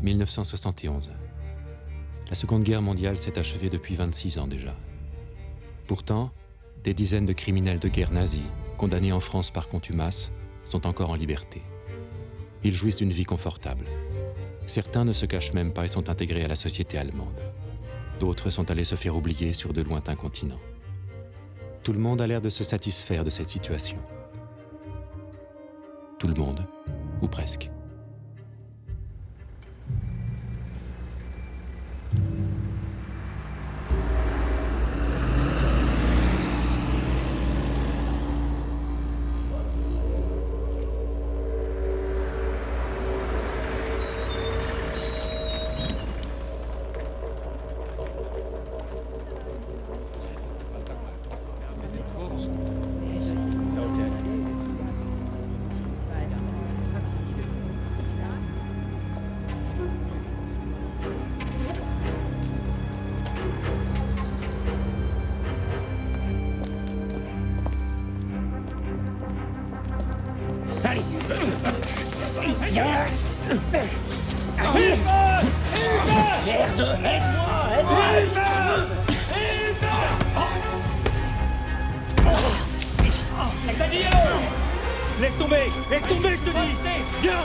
1971. La Seconde Guerre mondiale s'est achevée depuis 26 ans déjà. Pourtant, des dizaines de criminels de guerre nazis, condamnés en France par contumace, sont encore en liberté. Ils jouissent d'une vie confortable. Certains ne se cachent même pas et sont intégrés à la société allemande. D'autres sont allés se faire oublier sur de lointains continents. Tout le monde a l'air de se satisfaire de cette situation. Tout le monde, ou presque. Laisse tomber, je te dis. Viens.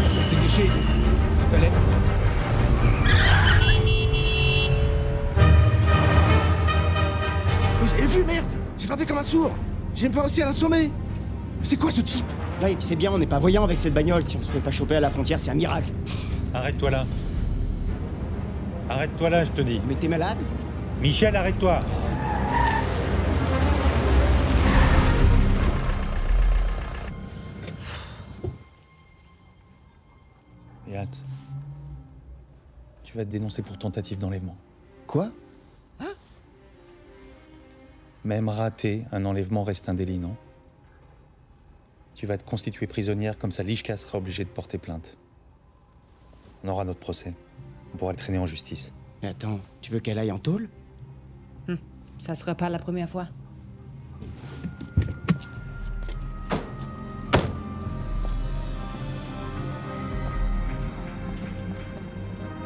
Ça s'est déché. C'est Palette. Vous avez vu, merde! J'ai frappé comme un sourd! J'ai même pas réussi à l'assommer! C'est quoi ce type? Ouais, et puis c'est bien, on n'est pas voyant avec cette bagnole. Si on se fait pas choper à la frontière, c'est un miracle. Arrête-toi là. Arrête-toi là, je te dis. Mais t'es malade? Michel, arrête-toi. Beat, tu vas te dénoncer pour tentative d'enlèvement. Quoi? Même raté, un enlèvement reste un délit, non? Tu vas te constituer prisonnière, comme ça Lichka sera obligée de porter plainte. On aura notre procès. On pourra le traîner en justice. Mais attends, tu veux qu'elle aille en tôle? Ça sera pas la première fois.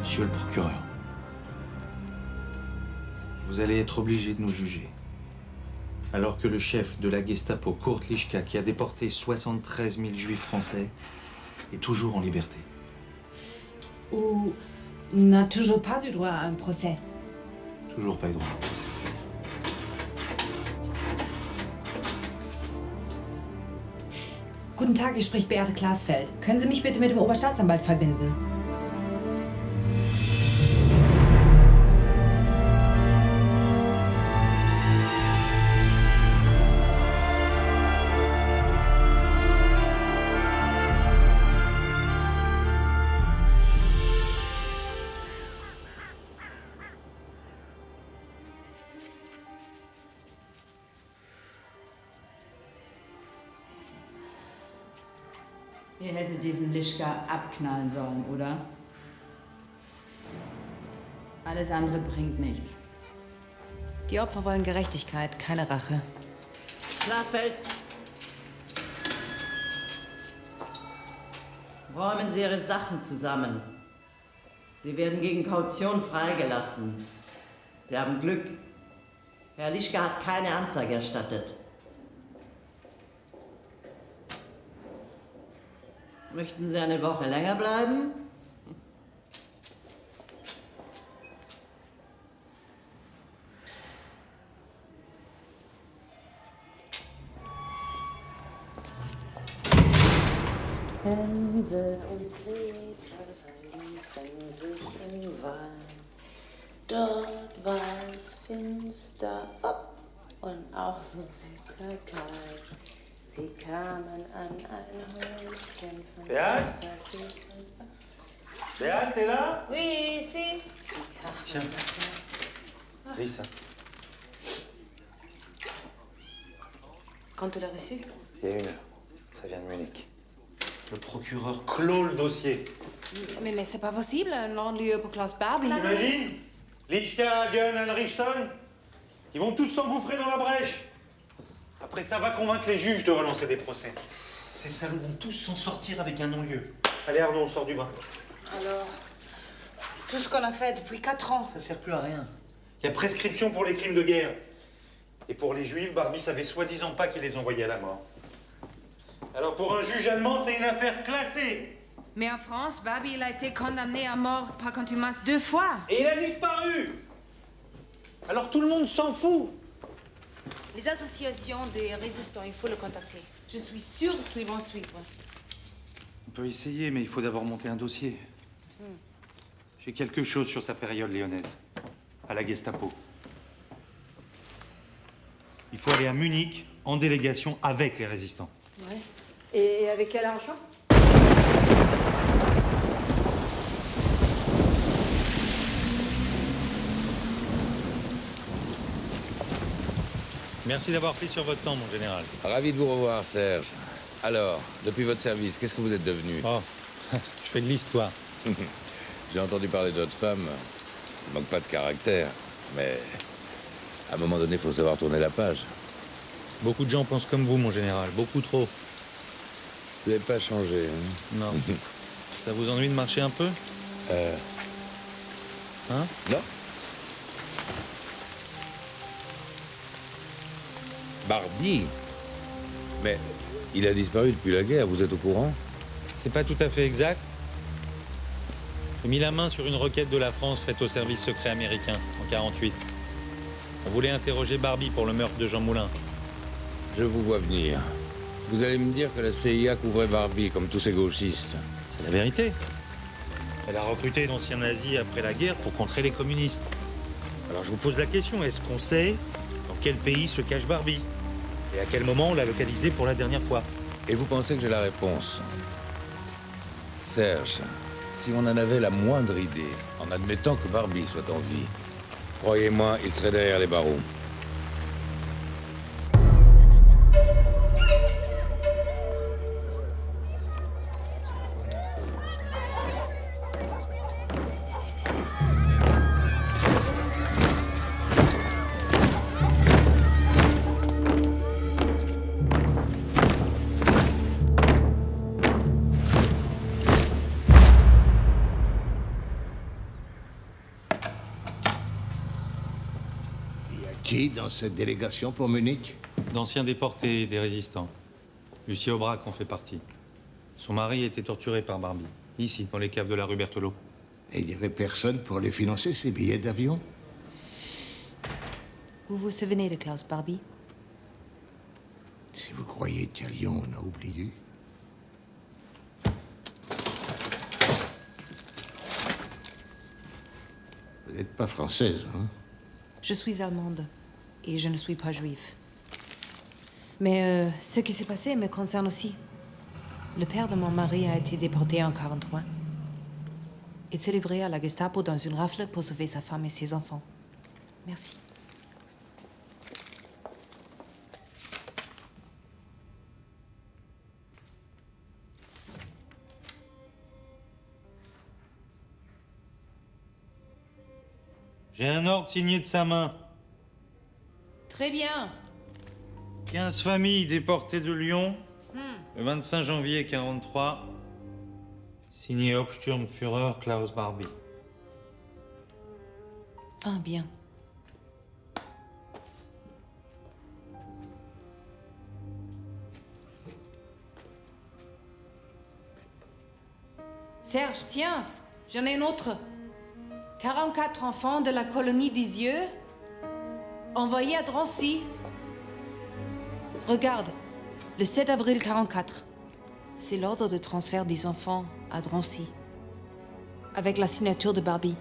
Monsieur le procureur, vous allez être obligé de nous juger. Alors que le chef de la Gestapo, Kurt Lichka, qui a déporté 73 000 juifs français, est toujours en liberté. Ou n'a toujours pas eu droit à un procès. Toujours pas eu droit au procès, c'est-à-dire. Guten Tag, hier spricht Beate Glasfeld. Können Sie mich bitte mit dem Oberstaatsanwalt verbinden? Ihr hättet diesen Lischka abknallen sollen, oder? Alles andere bringt nichts. Die Opfer wollen Gerechtigkeit, keine Rache. Glasfeld. Räumen Sie Ihre Sachen zusammen. Sie werden gegen Kaution freigelassen. Sie haben Glück. Herr Lischka hat keine Anzeige erstattet. Möchten Sie eine Woche länger bleiben? Hänsel und Gretel verliefen sich im Wald. Dort war es finster und auch so bitterkalt. Sie kamen an ein Häuschen von Pfefferkuchen. Beat, t'es là? Oui, ici. Tiens. Lis ça. Quand tu l'as reçu? Il y a 1 heure. Ça vient de Munich. Le procureur clôt le dossier. Mais c'est pas possible, un non-lieu pour Klaus Barbie. T'imagines? Lichka, Hagen, Henrichson, ils vont tous s'engouffrer dans la brèche. Après ça va convaincre les juges de relancer des procès. Ces salauds vont tous s'en sortir avec un non-lieu. Allez Arnaud, on sort du bain. Alors, tout ce qu'on a fait depuis 4 ans. Ça sert plus à rien. Il y a prescription pour les crimes de guerre. Et pour les juifs, Barbie savait soi-disant pas qu'il les envoyait à la mort. Alors pour un juge allemand, c'est une affaire classée. Mais en France, Barbie, il a été condamné à mort par contumace 2 fois. Et il a disparu. Alors tout le monde s'en fout. Les associations des résistants, il faut le contacter. Je suis sûre qu'ils vont suivre. On peut essayer, mais il faut d'abord monter un dossier. J'ai quelque chose sur sa période lyonnaise, à la Gestapo. Il faut aller à Munich en délégation avec les résistants. Ouais. Et avec quel argent? Merci d'avoir pris sur votre temps, mon général. Ravi de vous revoir, Serge. Alors, depuis votre service, qu'est-ce que vous êtes devenu? Oh, je fais de l'histoire. J'ai entendu parler de votre femme. Elle manque pas de caractère, mais à un moment donné, il faut savoir tourner la page. Beaucoup de gens pensent comme vous, mon général. Beaucoup trop. Vous n'avez pas changé, hein? Non. Ça vous ennuie de marcher un peu? Hein? Non. Barbie? Mais il a disparu depuis la guerre, vous êtes au courant? C'est pas tout à fait exact. J'ai mis la main sur une requête de la France faite au service secret américain, en 48. On voulait interroger Barbie pour le meurtre de Jean Moulin. Je vous vois venir. Vous allez me dire que la CIA couvrait Barbie comme tous ces gauchistes. C'est la vérité. Elle a recruté d'anciens nazis après la guerre pour contrer les communistes. Alors je vous pose la question, est-ce qu'on sait dans quel pays se cache Barbie? Et à quel moment on l'a localisée pour la dernière fois? Et vous pensez que j'ai la réponse? Serge, si on en avait la moindre idée, en admettant que Barbie soit en vie, croyez-moi, il serait derrière les barreaux. Qui dans cette délégation pour Munich? D'anciens déportés et des résistants. Lucie Aubrac en fait partie. Son mari a été torturé par Barbie, ici, dans les caves de la rue Berthelot. Et il n'y avait personne pour les financer, ces billets d'avion? Vous vous souvenez de Klaus Barbie? Si vous croyez qu'à Lyon, on a oublié. Vous n'êtes pas française, hein? Je suis allemande et je ne suis pas juive. Mais ce qui s'est passé me concerne aussi. Le père de mon mari a été déporté en 1943. Il s'est livré à la Gestapo dans une rafle pour sauver sa femme et ses enfants. Merci. J'ai un ordre signé de sa main. Très bien. 15 familles déportées de Lyon, le 25 janvier 1943. Signé Hauptsturmführer Klaus Barbie. Ah, bien. Serge, tiens, j'en ai une autre. 44 enfants de la colonie des Yeux, envoyés à Drancy. Regarde, le 7 avril 44. C'est l'ordre de transfert des enfants à Drancy, avec la signature de Barbie.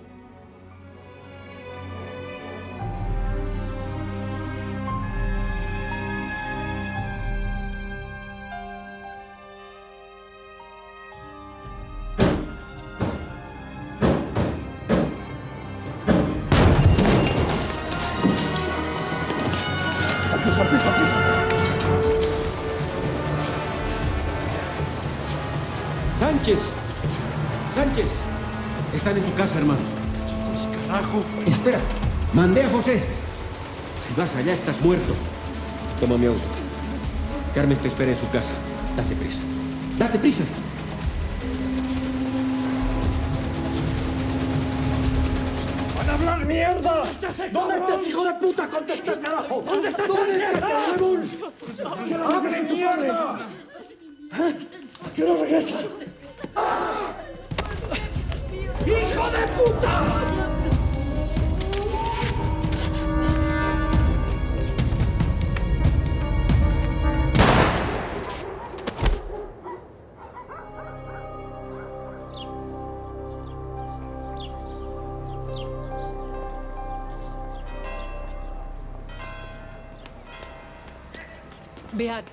Sánchez, están en tu casa, hermano. Chicos, carajo. Espera, mandé a José. Si vas allá, estás muerto. Toma mi auto. Carmen te espera en su casa. Date prisa. ¡Date prisa! ¡Van a hablar mierda! ¿Dónde está ese hijo de puta? ¡Contesta, carajo! ¿Dónde está Sánchez? Raúl? ¡Hable mierda! ¿Qué no regresa? ¡Hijo de puta! Béate,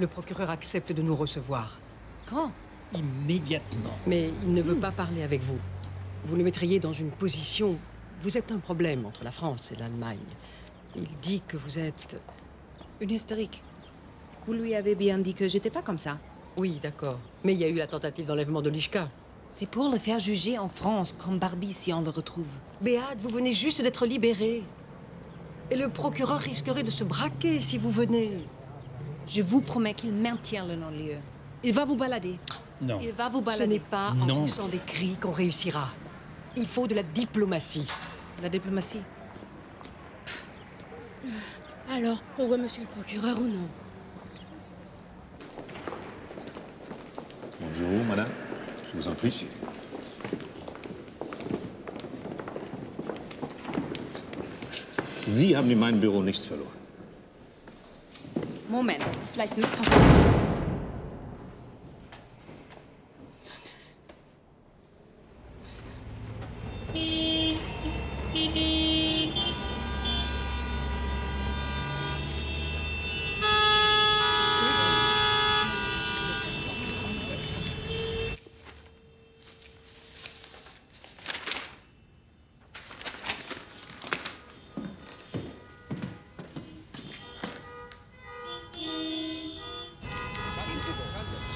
le procureur accepte de nous recevoir. Quand? Immédiatement. Mais il ne veut pas parler avec vous. Vous le mettriez dans une position... Vous êtes un problème entre la France et l'Allemagne. Il dit que vous êtes... Une hystérique. Vous lui avez bien dit que j'étais pas comme ça. Oui, d'accord. Mais il y a eu la tentative d'enlèvement de Lischka. C'est pour le faire juger en France, comme Barbie, si on le retrouve. Béate, vous venez juste d'être libérée. Et le procureur risquerait de se braquer si vous venez. Je vous promets qu'il maintient le non-lieu. Il va vous balader. Non. Il va vous balader. Ce n'est pas en poussant des cris qu'on réussira. Il faut de la diplomatie. La diplomatie? Alors, on voit monsieur le procureur ou non? Bonjour, madame. Je vous en prie. Sie haben in meinem Büro nichts verloren. Moment, das ist vielleicht ein Missverständnis.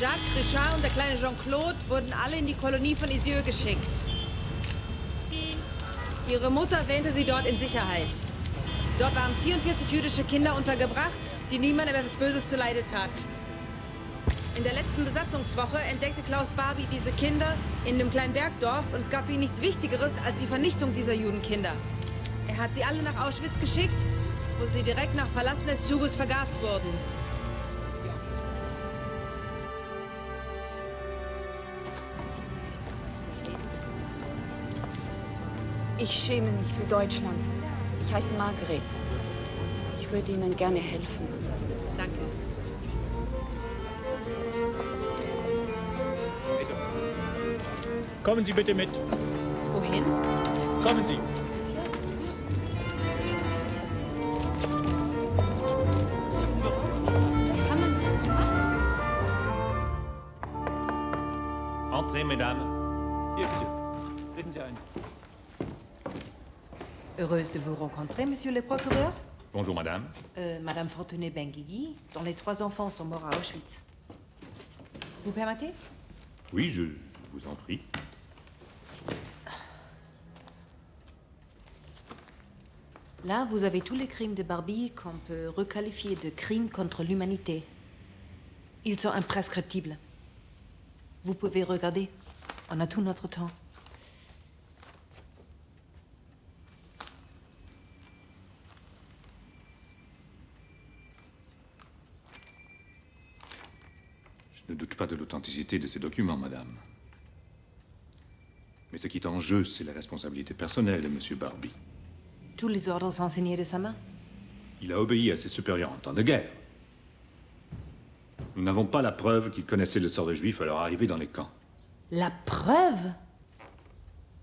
Jacques, Richard und der kleine Jean-Claude wurden alle in die Kolonie von Isieux geschickt. Ihre Mutter wähnte sie dort in Sicherheit. Dort waren 44 jüdische Kinder untergebracht, die niemandem etwas Böses zuleide taten. In der letzten Besatzungswoche entdeckte Klaus Barbie diese Kinder in einem kleinen Bergdorf und es gab für ihn nichts Wichtigeres als die Vernichtung dieser Judenkinder. Er hat sie alle nach Auschwitz geschickt, wo sie direkt nach Verlassen des Zuges vergast wurden. Ich schäme mich für Deutschland. Ich heiße Margret. Ich würde Ihnen gerne helfen. Danke. Kommen Sie bitte mit. Wohin? Kommen Sie. Entrez, mesdames. Hier, bitte. Treten Sie ein. Heureuse de vous rencontrer, monsieur le procureur. Bonjour, madame. Madame Fortuné Benguigui, dont les 3 enfants sont morts à Auschwitz. Vous permettez? Oui, je vous en prie. Là, vous avez tous les crimes de Barbie qu'on peut requalifier de crimes contre l'humanité. Ils sont imprescriptibles. Vous pouvez regarder. On a tout notre temps. Je ne doute pas de l'authenticité de ces documents, madame. Mais ce qui est en jeu, c'est la responsabilité personnelle de monsieur Barbie. Tous les ordres sont signés de sa main. Il a obéi à ses supérieurs en temps de guerre. Nous n'avons pas la preuve qu'il connaissait le sort des Juifs à leur arrivée dans les camps. La preuve?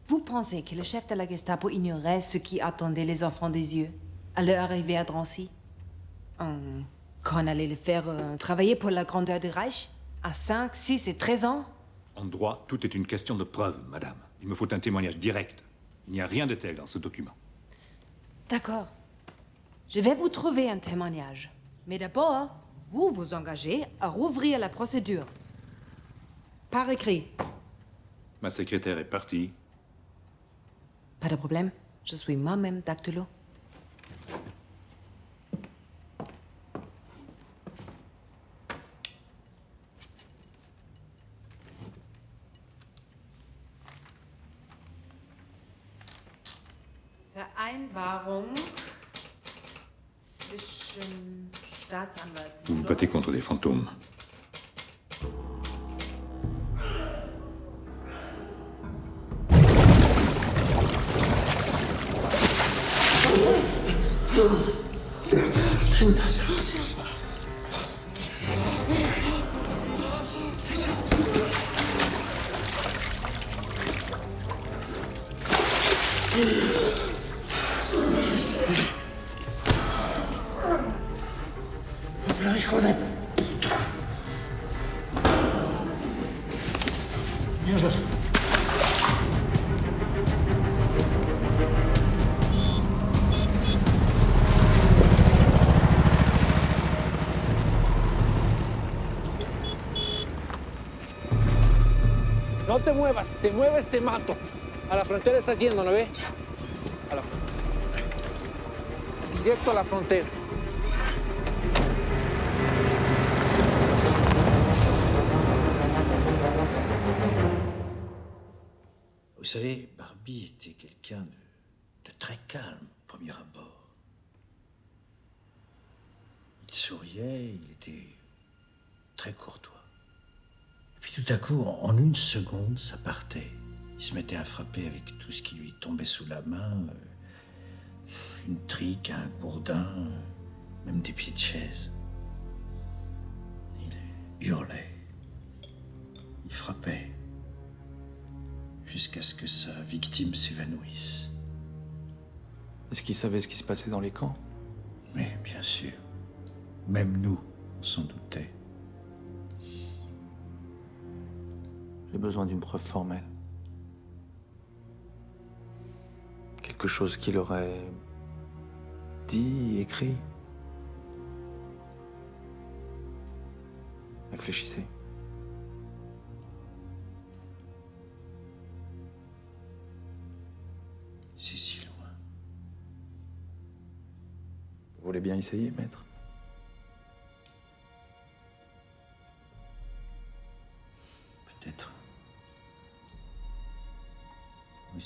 Vous pensez que le chef de la Gestapo ignorait ce qui attendait les enfants des yeux à leur arrivée à Drancy? Qu'on allait le faire travailler pour la grandeur du Reich? À 5, 6 et 13 ans? En droit, tout est une question de preuve, madame. Il me faut un témoignage direct. Il n'y a rien de tel dans ce document. D'accord. Je vais vous trouver un témoignage. Mais d'abord, vous vous engagez à rouvrir la procédure. Par écrit. Ma secrétaire est partie. Pas de problème. Je suis moi-même dactylo. Vereinbarung zwischen Staatsanwalt. Vous vous battez contre des fantômes. Hijo de puta. Mierda. No te muevas, te mueves, te mato. A la frontera estás yendo, ¿no ve? Directo a la frontera. Vous savez, Barbie était quelqu'un de très calme au premier abord. Il souriait, il était très courtois. Et puis tout à coup, en une seconde, ça partait. Il se mettait à frapper avec tout ce qui lui tombait sous la main. Une trique, un gourdin, même des pieds de chaise. Il hurlait. Il frappait. Jusqu'à ce que sa victime s'évanouisse. Est-ce qu'il savait ce qui se passait dans les camps? Mais bien sûr. Même nous, on s'en doutait. J'ai besoin d'une preuve formelle. Quelque chose qu'il aurait dit, écrit. Réfléchissez. C'est si loin. Vous voulez bien essayer, maître? Peut-être. Oui,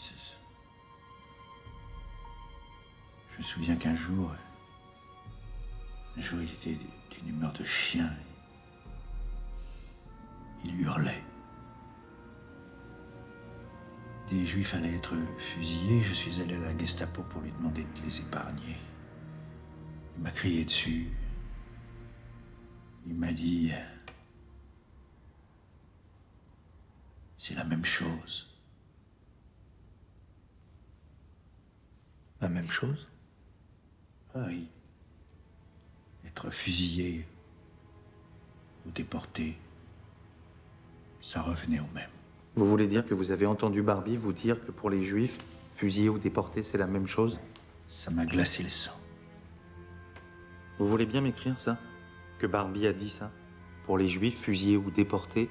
je me souviens qu'un jour, il était d'une humeur de chien. Il hurlait. Des Juifs allaient être fusillés. Je suis allé à la Gestapo pour lui demander de les épargner. Il m'a crié dessus. Il m'a dit... C'est la même chose. La même chose? Ah oui. Être fusillé ou déporté, ça revenait au même. Vous voulez dire que vous avez entendu Barbie vous dire que pour les Juifs, fusillés ou déportés, c'est la même chose? Ça m'a glacé le sang. Vous voulez bien m'écrire ça? Que Barbie a dit ça? Pour les Juifs, fusillés ou déportés,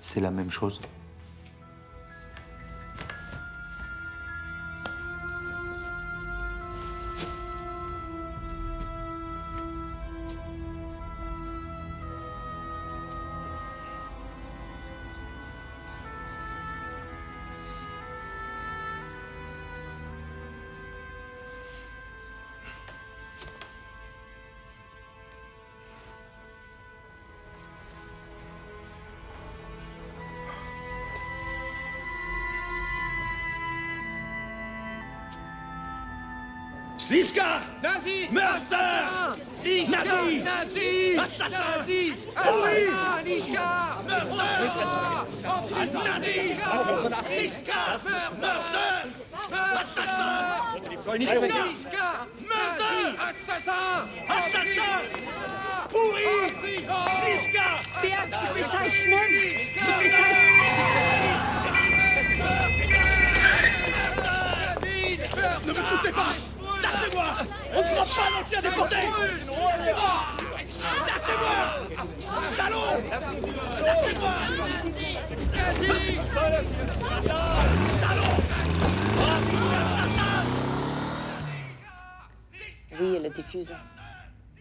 c'est la même chose? Lischka! Nazi! Mörder! Lischka! Nazi! Nazi! Assassin! Nazi! Pourri! Assassin! Lischka! Nazi! Lischka! Mörder! Assassin! Lischka! Mörder! Assassin! Assassin! Pourri! Lischka! Bert, die Polizei, schnell! Die Polizei! Ne me poussez pas! Lâchez-moi! On ne fera pas l'ancien déporté! Lâchez-moi! Salaud! Lâchez-moi! Oui, et le diffuseur.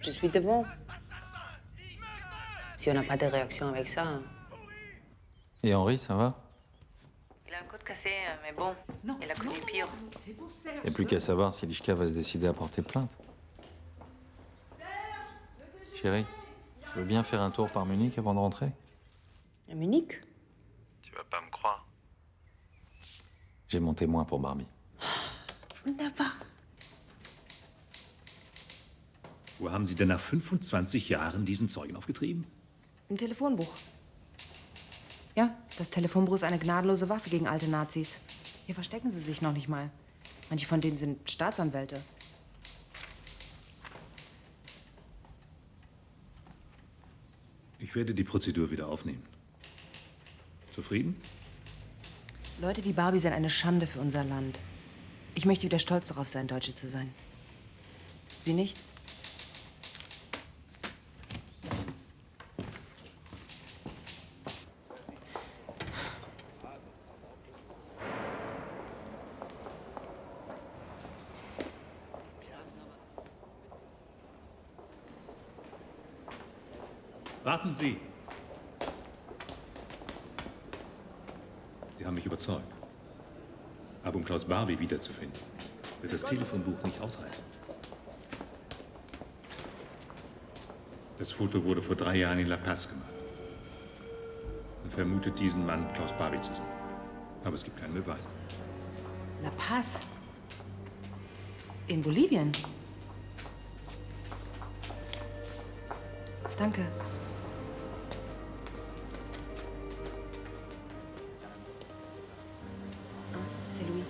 Je suis devant. Si on n'a pas de réaction avec ça... Et Henri, ça va? Il a un côte cassé, mais bon, il a connu pire. Il n'y a plus qu'à savoir si Lishka va se décider à porter plainte. Chérie, tu veux bien faire un tour par Munich avant de rentrer? À Munich? Tu vas pas me croire. J'ai mon témoin pour Barbie. Wunderbar. Wo haben Sie denn nach 25 Jahren diesen Zeugen aufgetrieben? Im Telefonbuch. Ja, das Telefonbuch ist eine gnadenlose Waffe gegen alte Nazis. Hier verstecken sie sich noch nicht mal. Manche von denen sind Staatsanwälte. Ich werde die Prozedur wieder aufnehmen. Zufrieden? Leute wie Barbie sind eine Schande für unser Land. Ich möchte wieder stolz darauf sein, Deutsche zu sein. Sie nicht? Warten Sie! Sie haben mich überzeugt. Aber um Klaus Barbie wiederzufinden, wird das Telefonbuch nicht ausreichen. Das Foto wurde vor 3 Jahren in La Paz gemacht. Man vermutet diesen Mann, Klaus Barbie, zu sein. Aber es gibt keinen Beweis. La Paz? In Bolivien? Danke. C'est Louis.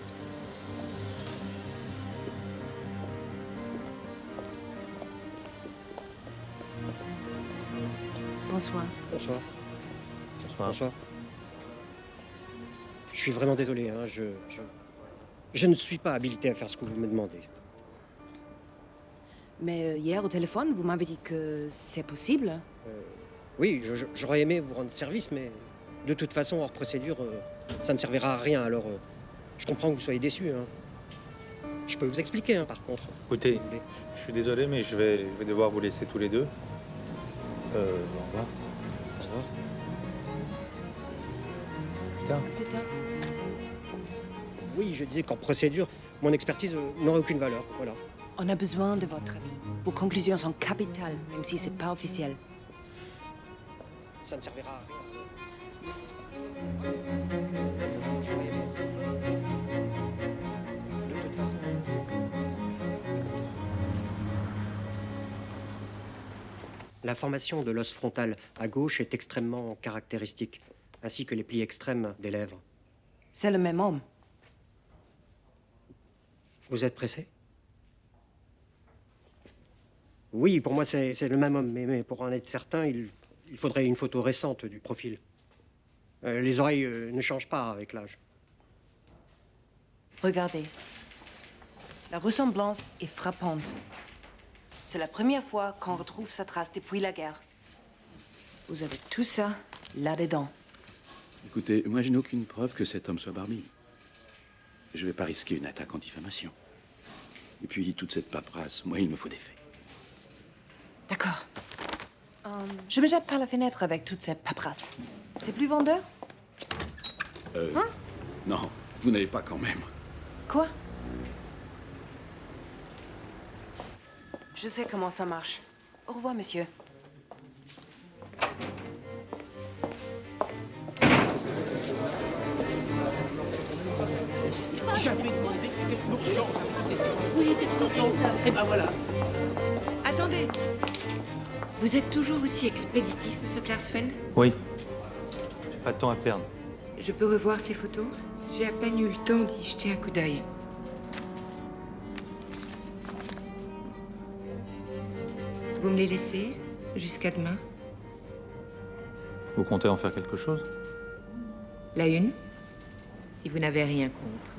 Bonsoir. Bonsoir. Bonsoir. Je suis vraiment désolé, hein. Je ne suis pas habilité à faire ce que vous me demandez. Mais hier au téléphone, vous m'avez dit que c'est possible. Oui, j'aurais aimé vous rendre service, mais de toute façon, hors procédure, ça ne servira à rien. Alors, je comprends que vous soyez déçus. Hein. Je peux vous expliquer, hein, par contre. Écoutez, je suis désolé, mais je vais devoir vous laisser tous les deux. Au revoir. Au revoir. Putain. Putain. Oui, je disais qu'en procédure, mon expertise n'aurait aucune valeur. Voilà. On a besoin de votre avis. Vos conclusions sont capitales, même si c'est pas officiel. Ça ne servira à rien. La formation de l'os frontal à gauche est extrêmement caractéristique, ainsi que les plis extrêmes des lèvres. C'est le même homme. Vous êtes pressé? Oui, pour moi, c'est le même homme, mais pour en être certain, il faudrait une photo récente du profil. Les oreilles ne changent pas avec l'âge. Regardez. La ressemblance est frappante. C'est la première fois qu'on retrouve sa trace depuis la guerre. Vous avez tout ça là-dedans. Écoutez, moi je n'ai aucune preuve que cet homme soit Barbie. Je ne vais pas risquer une attaque en diffamation. Et puis, toute cette paperasse, moi, il me faut des faits. D'accord. Je me jette par la fenêtre avec toute cette paperasse. C'est plus vendeur? Hein? Non, vous n'allez pas quand même. Quoi? Je sais comment ça marche. Au revoir, monsieur. J'avais demandé que c'était une urgence. Oui, c'est une urgence. Et ben voilà. Attendez. Vous êtes toujours aussi expéditif, monsieur Klarsfeld? Oui. J'ai pas de temps à perdre. Je peux revoir ces photos? J'ai à peine eu le temps d'y jeter un coup d'œil. Vous me les laissez jusqu'à demain? Vous comptez en faire quelque chose? La une, si vous n'avez rien contre.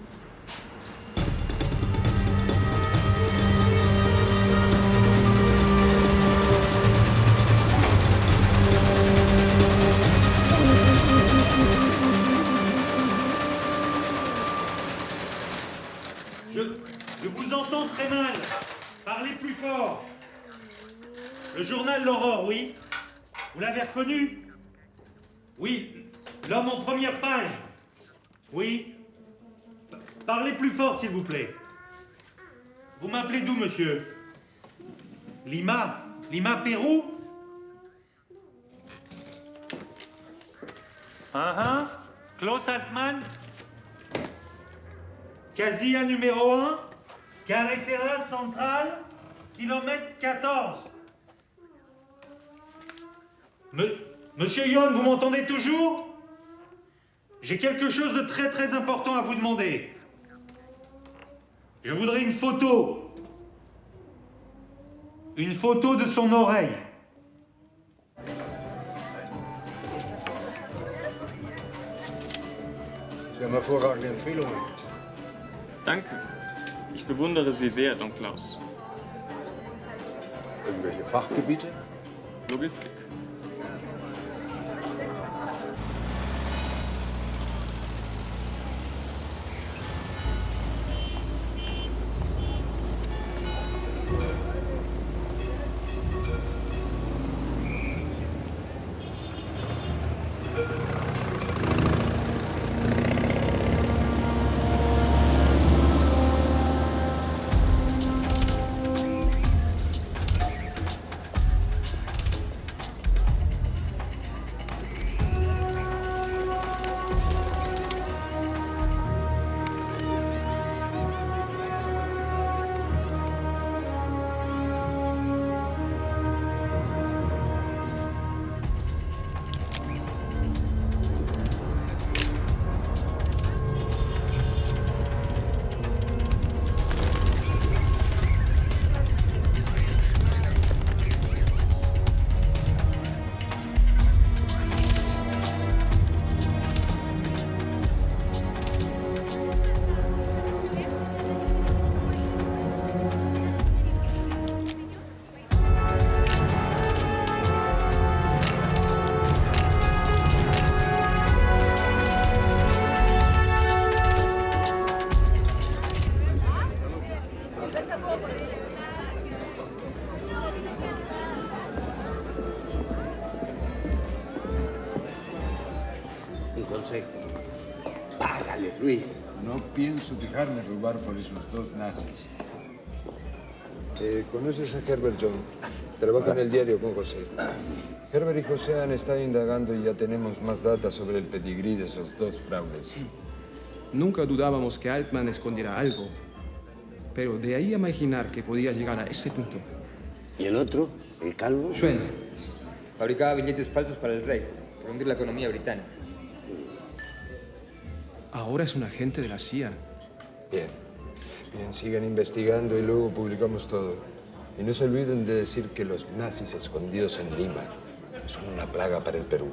Je vous entends très mal. Parlez plus fort. Le journal L'Aurore, oui? Vous l'avez reconnu? Oui, l'homme en première page. Oui? Parlez plus fort, s'il vous plaît. Vous m'appelez d'où, monsieur? Lima? Lima, Pérou? Klaus Altman? Casia numéro 1? Carretera centrale? Kilomètre 14. Monsieur Yon, vous m'entendez toujours? J'ai quelque chose de très très important à vous demander. Je voudrais une photo. Une photo de son oreille. Sie haben hervorragende Empfehlungen. Danke. Ich bewundere Sie sehr, Don Klaus. Irgendwelche Fachgebiete? Logistik. Págale, Luis. No pienso dejarme robar por esos dos nazis. ¿Conoces a Herbert John? Trabaja en el diario con José. Herbert y José han estado indagando y ya tenemos más datos sobre el pedigrí de esos dos fraudes. Nunca dudábamos que Altman escondiera algo, pero de ahí a imaginar que podía llegar a ese punto. ¿Y el otro? ¿El calvo? Schwenz. Fabricaba billetes falsos para el rey, para hundir la economía británica. Ahora es un agente de la CIA. Bien. Bien, sigan investigando y luego publicamos todo. Y no se olviden de decir que los nazis escondidos en Lima son una plaga para el Perú.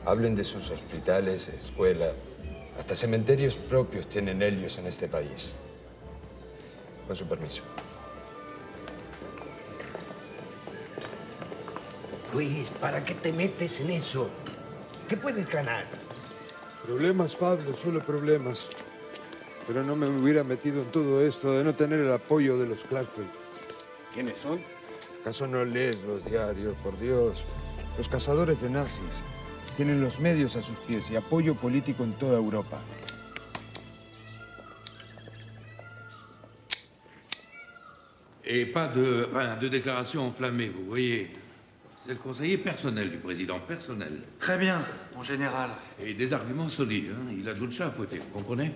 Hablen de sus hospitales, escuelas, hasta cementerios propios tienen ellos en este país. Con su permiso. Luis, ¿para qué te metes en eso? ¿Qué puedes ganar? Problemas, Pablo, solo problemas. Pero no me hubiera metido en todo esto de no tener el apoyo de los Clarkfield. ¿Quiénes son? ¿Acaso no lees los diarios, por Dios? Los cazadores de nazis tienen los medios a sus pies y apoyo político en toda Europa. Et pas de déclaration enflammée, vous voyez. C'est le conseiller personnel du président, personnel. Très bien, mon général. Et des arguments solides, hein. Il a d'autres chats à fouetter, vous comprenez?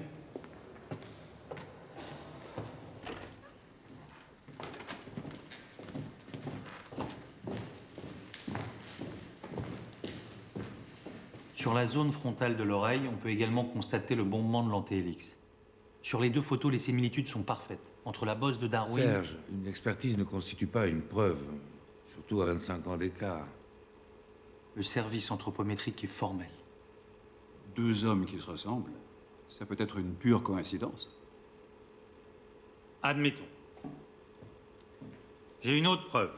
Sur la zone frontale de l'oreille, on peut également constater le bombement de l'antéhélix. Sur les deux photos, les similitudes sont parfaites. Entre la bosse de Darwin... Serge, une expertise ne constitue pas une preuve, surtout à 25 ans d'écart. Le service anthropométrique est formel. Deux hommes qui se ressemblent, ça peut être une pure coïncidence. Admettons. J'ai une autre preuve.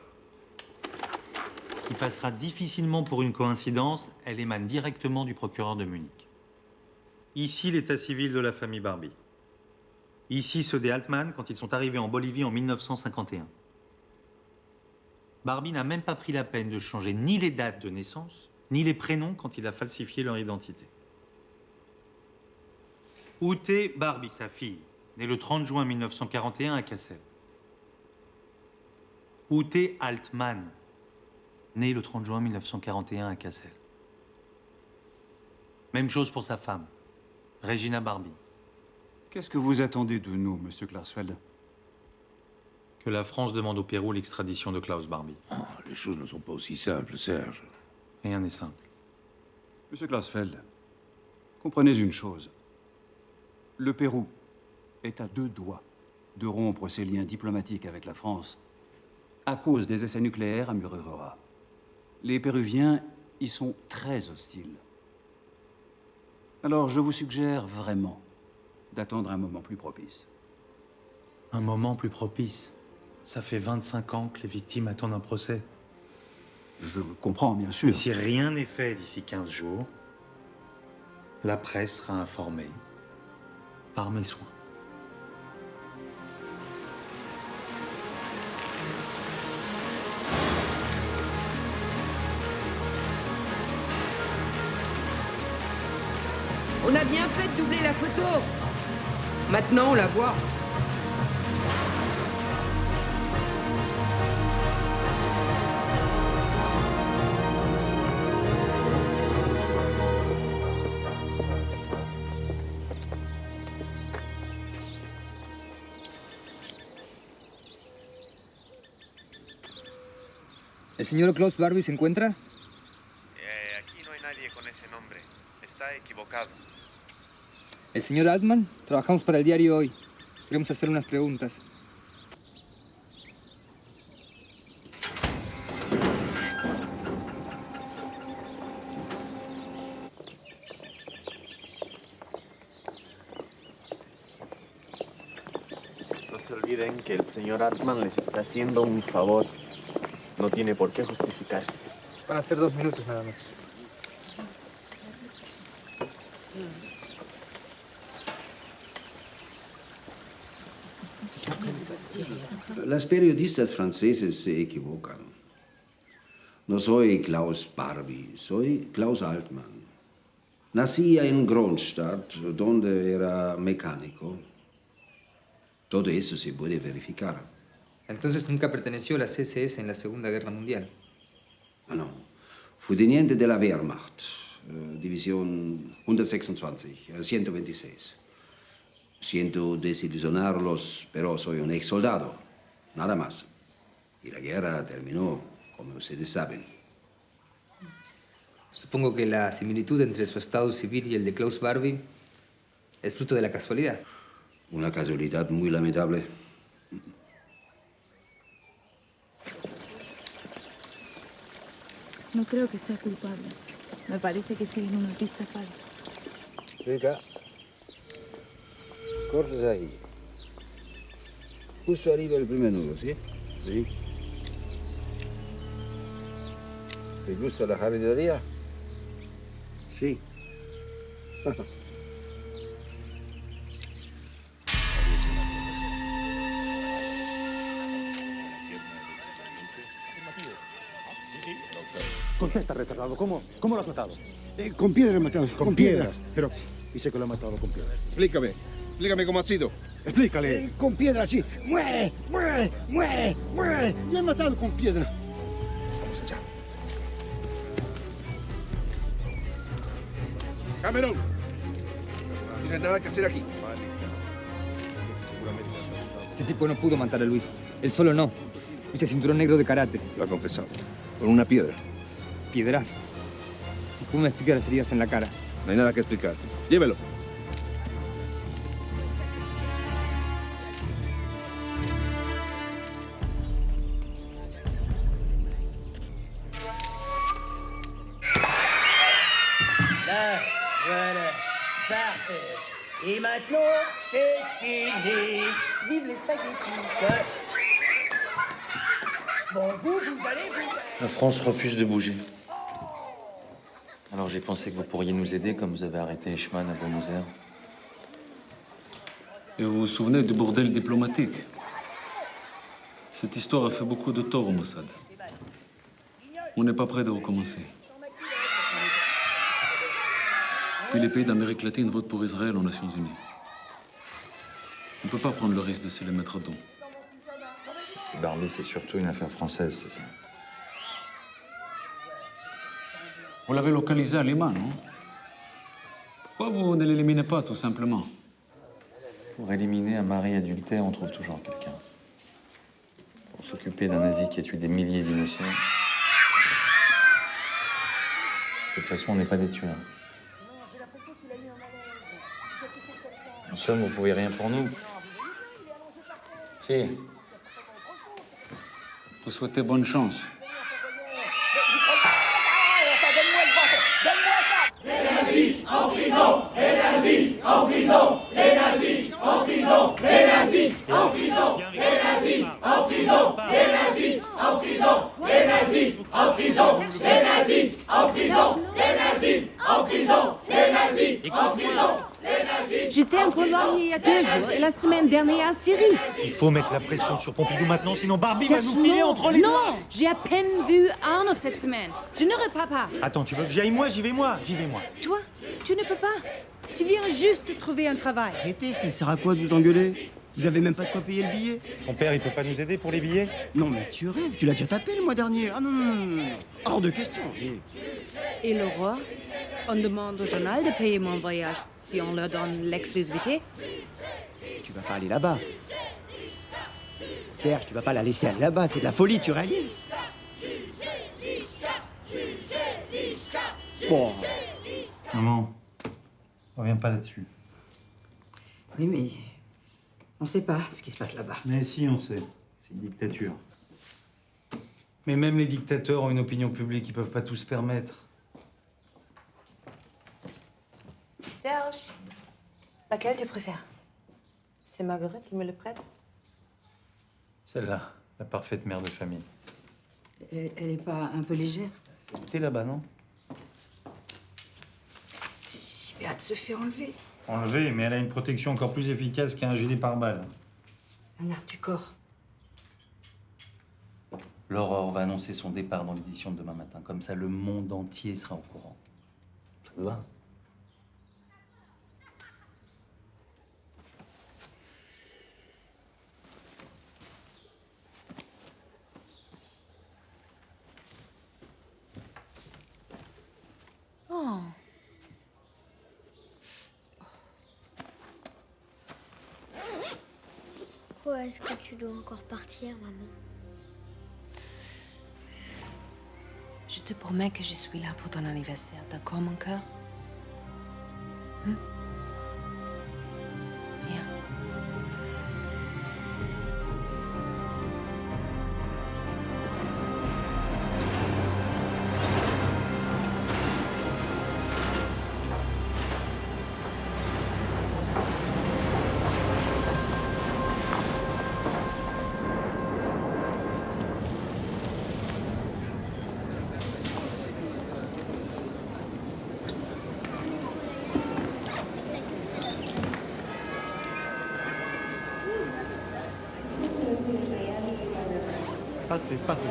Qui passera difficilement pour une coïncidence, elle émane directement du procureur de Munich. Ici, l'état civil de la famille Barbie. Ici, ceux des Altman quand ils sont arrivés en Bolivie en 1951. Barbie n'a même pas pris la peine de changer ni les dates de naissance, ni les prénoms quand il a falsifié leur identité. Ute Barbie, sa fille, née le 30 juin 1941 à Kassel. Ute Altmann, née le 30 juin 1941 à Kassel. Même chose pour sa femme, Regina Barbie. Qu'est-ce que vous attendez de nous, monsieur Klarsfeld? Que la France demande au Pérou l'extradition de Klaus Barbie. Oh, les choses ne sont pas aussi simples, Serge. Rien n'est simple. Monsieur Klarsfeld, comprenez une chose. Le Pérou est à 2 doigts de rompre ses liens diplomatiques avec la France à cause des essais nucléaires à Mururoa. Les Péruviens y sont très hostiles. Alors je vous suggère vraiment d'attendre un moment plus propice. Un moment plus propice. Ça fait 25 ans que les victimes attendent un procès. Je comprends, bien sûr. Et si rien n'est fait d'ici 15 jours, la presse sera informée par mes soins. On a bien fait de doubler la photo. Maintenant, on la voit. ¿El señor Klaus Barbie se encuentra? Aquí no hay nadie con ese nombre. Está equivocado. El señor Altman, trabajamos para el diario Hoy. Queremos hacer unas preguntas. No se olviden que el señor Altman les está haciendo un favor. No tiene por qué justificarse. Van a ser 2 minutos nada más. Las periodistas franceses se equivocan. No soy Klaus Barbie, soy Klaus Altmann. Nací en Kronstadt, donde era mecánico. Todo eso se puede verificar. Entonces nunca perteneció a la CSS en la Segunda Guerra Mundial. No. Fui teniente de la Wehrmacht, división 126, 126. Siento desilusionarlos, pero soy un ex soldado, nada más. Y la guerra terminó, como ustedes saben. Supongo que la similitud entre su estado civil y el de Klaus Barbie es fruto de la casualidad. Una casualidad muy lamentable. No creo que sea culpable. Me parece que siguen una pista falsa. Venga. Cortes ahí. Justo arriba del primer nudo, ¿sí? Sí. ¿Te gusta la jardinería? Sí. Contesta, retardado. ¿Cómo lo has matado? Con piedras matado. Con piedras. Pero dice que lo ha matado con piedras. Explícame. Explícame cómo ha sido. Explícale. Con piedras, sí. ¡Muere! ¡Muere! ¡Muere! ¡Muere! Le he matado con piedra. Vamos allá. Cameron. No tienes nada que hacer aquí. Este tipo no pudo matar a Luis. Él solo no. Luis es cinturón negro de karate. Lo ha confesado. Con una piedra. Piedrazo. ¿Y cómo me explica las heridas en la cara? No hay nada que explicar. Llévelo. Là, voilà. Parfait. Et maintenant, c'est fini. Vive les spaghettis. Bon, vous allez vous... La France refuse de bouger. Alors j'ai pensé que vous pourriez nous aider comme vous avez arrêté Eichmann à Buenos Aires. Et vous vous souvenez du bordel diplomatique? Cette histoire a fait beaucoup de tort au Mossad. On n'est pas prêt de recommencer. Puis les pays d'Amérique latine votent pour Israël aux Nations Unies. On ne peut pas prendre le risque de se les mettre dedans. Barbie, c'est surtout une affaire française, c'est ça? Vous l'avez localisé à Lima, non? Pourquoi vous ne l'éliminez pas, tout simplement? Pour éliminer un mari adultère, on trouve toujours quelqu'un. Pour s'occuper d'un nazi qui a tué des milliers d'innocents... De toute façon, on n'est pas des tueurs. En somme, vous pouvez rien pour nous. Si. Vous souhaitez bonne chance. Les nazis en prison! Les nazis en prison! Les nazis en prison! Les nazis en prison! Les nazis en prison! Les nazis en prison! Les nazis en prison! Les nazis en prison! Les nazis en prison! Les nazis en prison! J'étais en Pologne il y a 2 jours et la semaine dernière en Syrie. Il faut mettre la pression sur Pompidou maintenant, sinon Barbie va nous filer entre les doigts. Non, j'ai à peine vu Arnaud cette semaine. Je ne repars pas. Attends, tu veux que j'y aille moi? J'y vais moi. Toi, tu ne peux pas. Tu viens juste de trouver un travail. Arrêtez, ça sert à quoi de vous engueuler? Vous avez même pas de quoi payer le billet. Ton père, il peut pas nous aider pour les billets? Non, mais tu rêves, tu l'as déjà tapé le mois dernier. Ah non, non, non, non. Hors de question. Et le roi? On demande au journal de payer mon voyage si on leur donne l'exclusivité. Tu vas pas aller là-bas. Serge, tu vas pas la laisser aller là-bas, c'est de la folie, tu réalises? Bon. Maman, reviens pas là-dessus. Oui, mais on sait pas ce qui se passe là-bas. Mais si, on sait. C'est une dictature. Mais même les dictateurs ont une opinion publique, ils peuvent pas tout se permettre. Serge, laquelle tu préfères? C'est Marguerite qui me le prête? Celle-là, la parfaite mère de famille. Elle est pas un peu légère? T'es là-bas, non? Si Béate se fait enlever. Enlevée, mais elle a une protection encore plus efficace qu'un gilet pare-balles. Un arc du corps. L'Aurore va annoncer son départ dans l'édition de demain matin. Comme ça, le monde entier sera au courant. Ça te va? Oh. Pourquoi est-ce que tu dois encore partir, maman? Je te promets que je suis là pour ton anniversaire, d'accord, mon cœur? Viens. Passez, passez.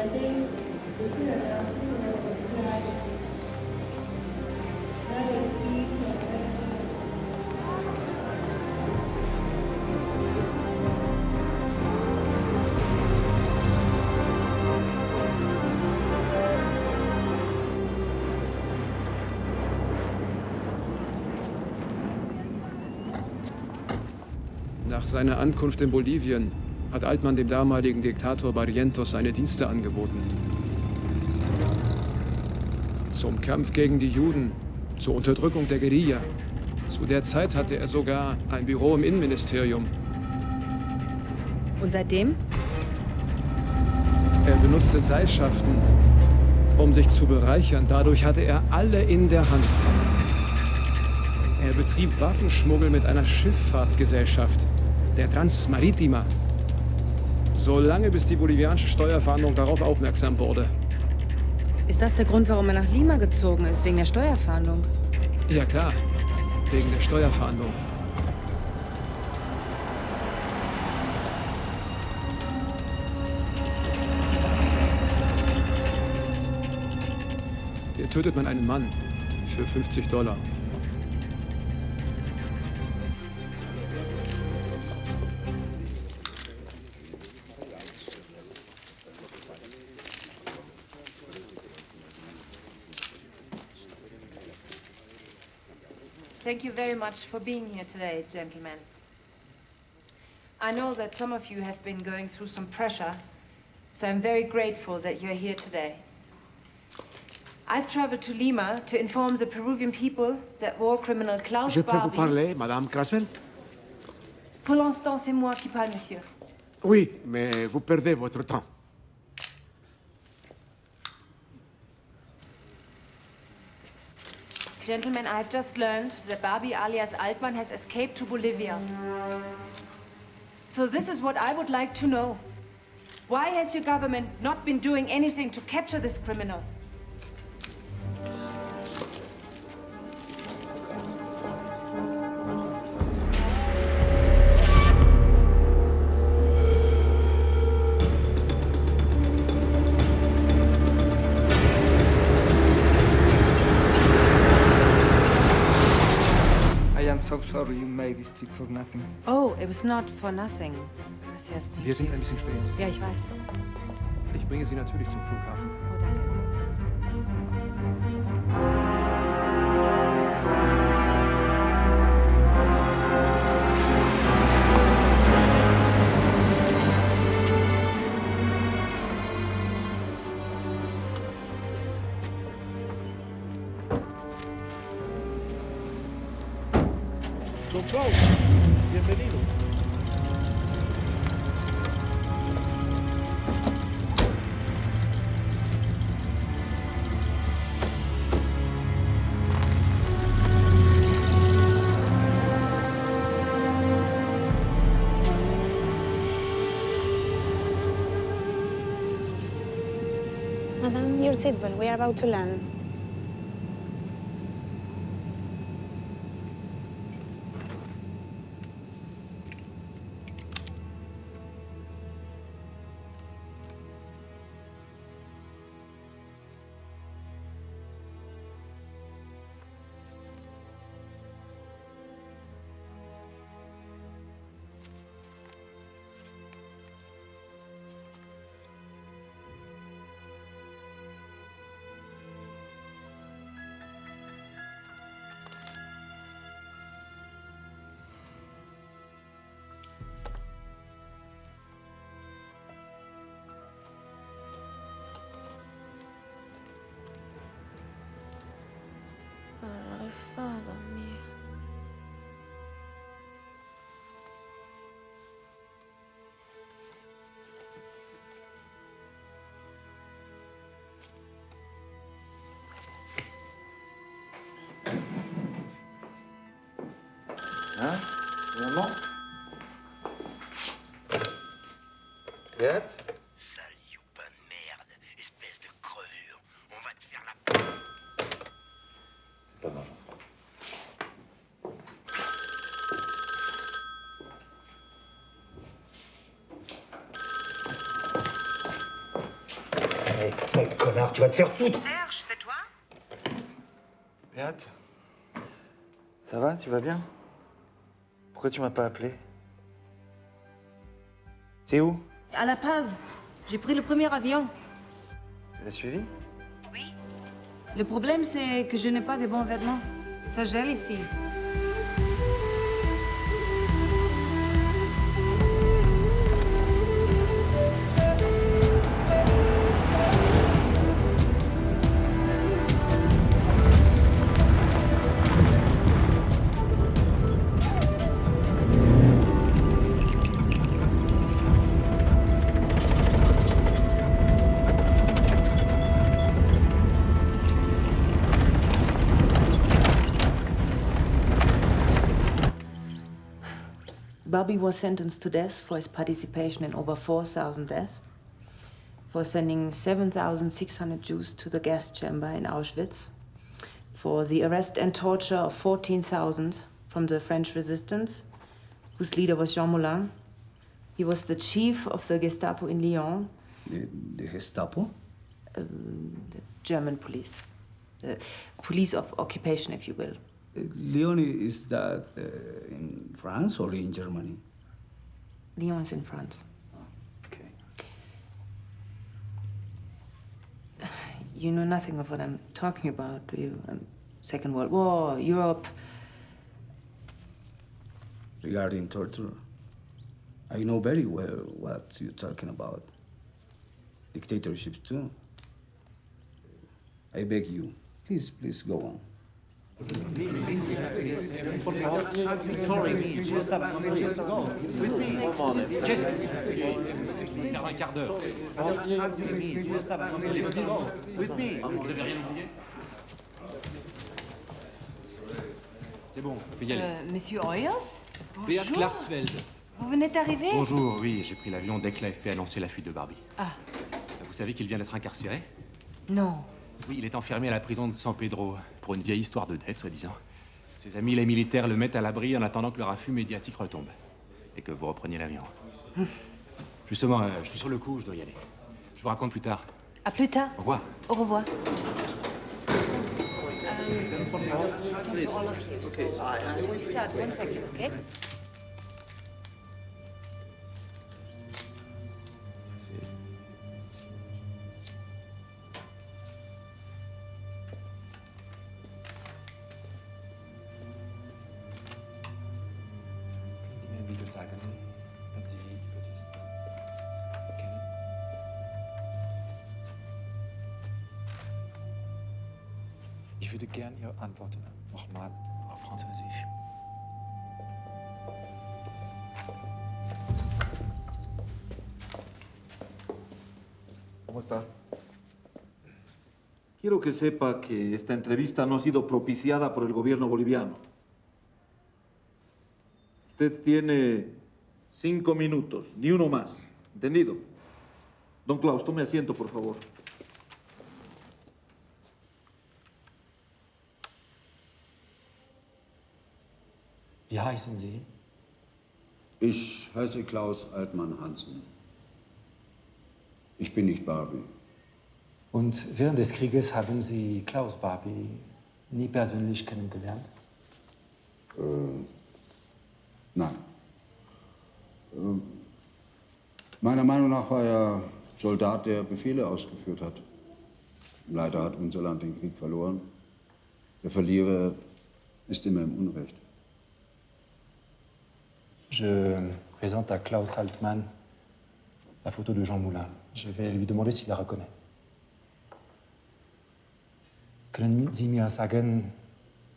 Nach seiner Ankunft in Bolivien hat Altmann dem damaligen Diktator Barrientos seine Dienste angeboten. Zum Kampf gegen die Juden, zur Unterdrückung der Guerilla. Zu der Zeit hatte er sogar ein Büro im Innenministerium. Und seitdem? Er benutzte Seilschaften, um sich zu bereichern. Dadurch hatte er alle in der Hand. Er betrieb Waffenschmuggel mit einer Schifffahrtsgesellschaft, der Transmaritima. So lange, bis die bolivianische Steuerfahndung darauf aufmerksam wurde. Ist das der Grund, warum er nach Lima gezogen ist, wegen der Steuerfahndung? Ja klar, wegen der Steuerfahndung. Hier tötet man einen Mann für $50. Thank you very much for being here today, gentlemen. I know that some of you have been going through some pressure, so I'm very grateful that you're here today. I've traveled to Lima to inform the Peruvian people that war criminal Klaus Je peux vous Barbie... parler, Madame Krasvel? Pour l'instant, c'est moi qui parle, monsieur. Oui, mais vous perdez votre temps. Gentlemen, I have just learned that Barbie alias Altman has escaped to Bolivia. So this is what I would like to know. Why has your government not been doing anything to capture this criminal? I'm so sorry you made this trip for nothing. Oh, it was not for nothing. Das heißt nicht. Wir sind ein bisschen spät. Ja, ich weiß. Ich bringe Sie natürlich zum Flughafen. Oh, danke. Don Klaus, bienvenido. Madame, your seatbelt. We are about to land. Hein? Maman? Beat? Sale youpin de merde, espèce de crevure. On va te faire la... Pas maman. Hé, sale connard, tu vas te faire foutre! Serge, c'est toi? Beat, ça va? Tu vas bien? Pourquoi tu m'as pas appelé? T'es où? À La Paz. J'ai pris le premier avion. Tu l'as suivi? Oui. Le problème, c'est que je n'ai pas de bons vêtements. Ça gèle ici. Barbie was sentenced to death for his participation in over 4,000 deaths, for sending 7,600 Jews to the gas chamber in Auschwitz, for the arrest and torture of 14,000 from the French resistance, whose leader was Jean Moulin. He was the chief of the Gestapo in Lyon. The Gestapo? The German police. The police of occupation, if you will. Lyon, is that in France or in Germany? Lyon is in France. Okay. You know nothing of what I'm talking about, do you? Second World War, Europe. regarding torture. I know very well what you're talking about. Dictatorships too. I beg you, please go on. Qu'est-ce qu'il perd un quart d'heure. Vous n'avez rien oublié? C'est bon, vous pouvez y aller. Monsieur Oyos? Beat Bonjour. Klarsfeld. Vous venez d'arriver? Bonjour, oui, j'ai pris l'avion dès que l'AFP a lancé la fuite de Barbie. Ah. Vous savez qu'il vient d'être incarcéré? Non. Oui, il est enfermé à la prison de San Pedro, pour une vieille histoire de dette, soi-disant. Ses amis, les militaires, le mettent à l'abri en attendant que le raffut médiatique retombe. Et que vous repreniez l'avion. Justement, je suis sur le coup, je dois y aller. Je vous raconte plus tard. À plus tard. Au revoir. Au revoir. Talk to all of you. So, we start 1 second, okay? Können Sie mir wieder sagen, wann Sie über dieses Mal kennen? Ich würde gern Ihre Antworten nochmal auf Französisch. ¿Cómo está? Quiero que sepa que esta entrevista no ha sido propiciada por el gobierno boliviano. Usted tiene 5 minutos, ni uno más. ¿Entendido? Don Klaus, tome asiento, por favor. Wie heißen Sie? Ich heiße Klaus Altmann Hansen. Ich bin nicht Barbie. Und während des Krieges haben Sie Klaus Barbie nie persönlich kennengelernt? Nein. Meiner Meinung nach war er Soldat, der Befehle ausgeführt hat. Leider hat unser Land den Krieg verloren. Der Verlierer ist immer im Unrecht. Je présente à Klaus Altmann la photo de Jean Moulin. Je vais lui demander s'il la reconnaît. Können Sie mir sagen,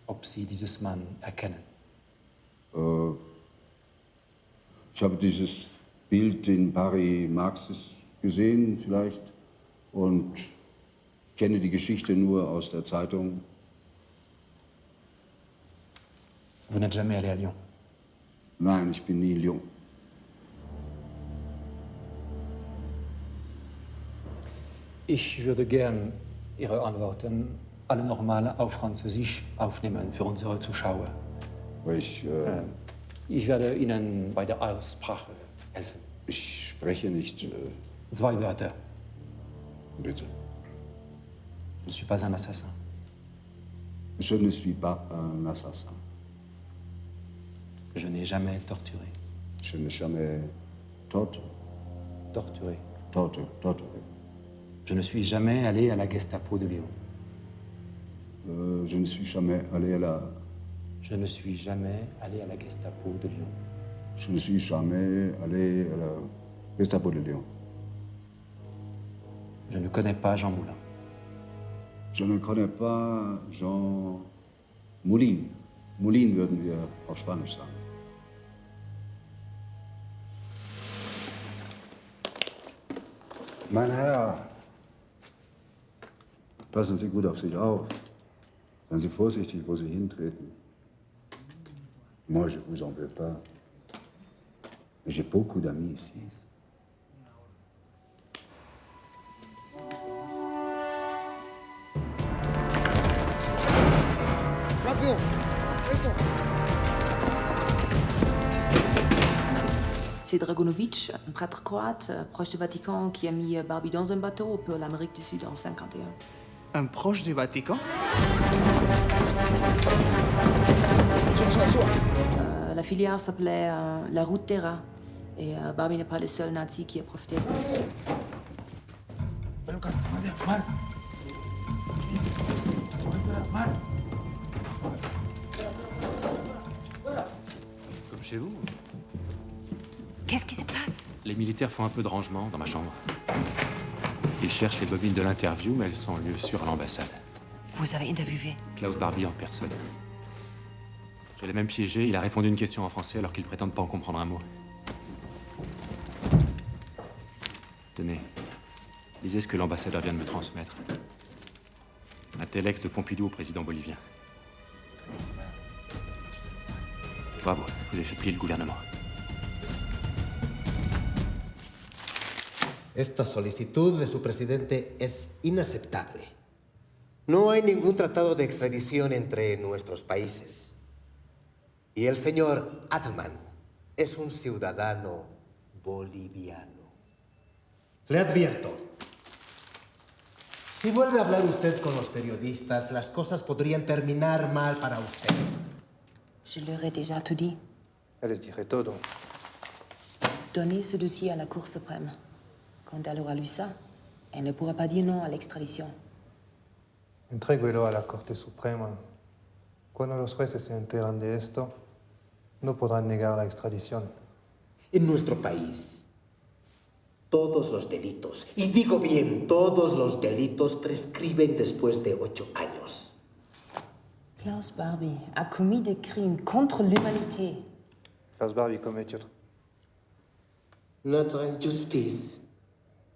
ob Sie dieses Mann erkennen? Ich habe dieses Bild in Paris Marxes gesehen, vielleicht, und kenne die Geschichte nur aus der Zeitung. Vous n'êtes jamais allé à Lyon? Nein, ich bin nie in Lyon. Ich würde gern Ihre Antworten alle nochmal auf Französisch aufnehmen für unsere Zuschauer. Ich werde Ihnen bei der Aussprache helfen. Ich spreche nicht. 2 Wörter. Bitte. Je ne suis pas un assassin. Je ne suis pas un assassin. Je n'ai jamais torturé. Je n'ai jamais torturé. Torturé. Je ne suis jamais allé à la Gestapo de Lyon. Je ne suis jamais allé à la... Je ne suis jamais allé à la Gestapo de Lyon. Je ne suis jamais allé à la Gestapo de Lyon. Je ne connais pas Jean Moulin. Je ne connais pas Jean Moulin. Moulin würden wir auf Spanisch sagen. Mein Herr, passen Sie gut auf sich auf. Seien Sie vorsichtig, wo Sie hintreten. Moi, je vous en veux pas. Mais j'ai beaucoup d'amis ici. C'est Dragonovic, un prêtre croate, proche du Vatican, qui a mis Barbie dans un bateau pour l'Amérique du Sud en 51. Un proche du Vatican? La filière s'appelait la Route Terra, et Barbie n'est pas le seul nazi qui a profité. Comme chez vous? Qu'est-ce qui se passe? Les militaires font un peu de rangement dans ma chambre. Ils cherchent les bobines de l'interview, mais elles sont en lieu sûr à l'ambassade. Vous avez interviewé? Klaus Barbie en personne. Je l'ai même piégé, il a répondu une question en français alors qu'il prétend ne pas en comprendre un mot. Tenez, lisez ce que l'ambassadeur vient de me transmettre. Un téléx de Pompidou au président bolivien. Bravo, vous avez fait plier le gouvernement. Esta solicitud de su presidente es inaceptable. No hay ningún tratado de extradición entre nuestros países. Y el señor Adelman es un ciudadano boliviano. Le advierto, si vuelve a hablar usted con los periodistas, las cosas podrían terminar mal para usted. Je leur ai déjà tout dit. Ya les dije todo. Donnez ce dossier à la Cour suprême. Quand elle aura lu ça, elle ne pourra pas dire non à l'extradition. Entréguelo a la Corte Suprema. Cuando los jueces se enteran de esto, no podrán negar la extradición. En nuestro país, todos los delitos, y digo bien, todos los delitos prescriben después de 8 años. Klaus Barbie a commis des crimes contre l'humanité. Klaus Barbie cometió. Notre justice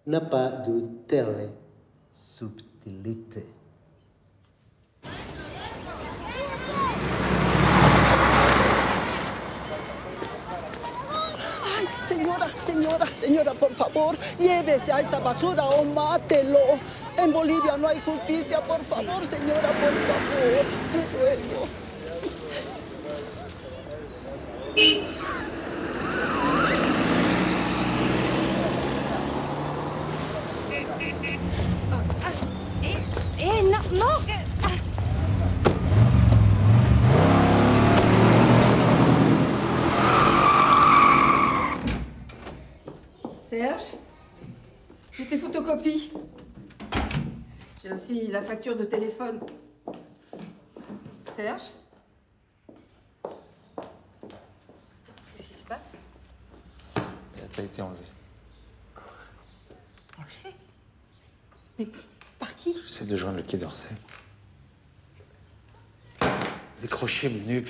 n'a pas de telle subtilité. Ay, señora, por favor, llévese a esa basura o mátelo. En Bolivia no hay justicia, por favor, señora, por favor. Le ruego. No. Serge, j'ai tes photocopies. J'ai aussi la facture de téléphone. Serge? Qu'est-ce qui se passe? T'as été enlevé. Enlevé? Mais par qui? J'essaie de joindre le Quai d'Orsay. Décrochez, Menu.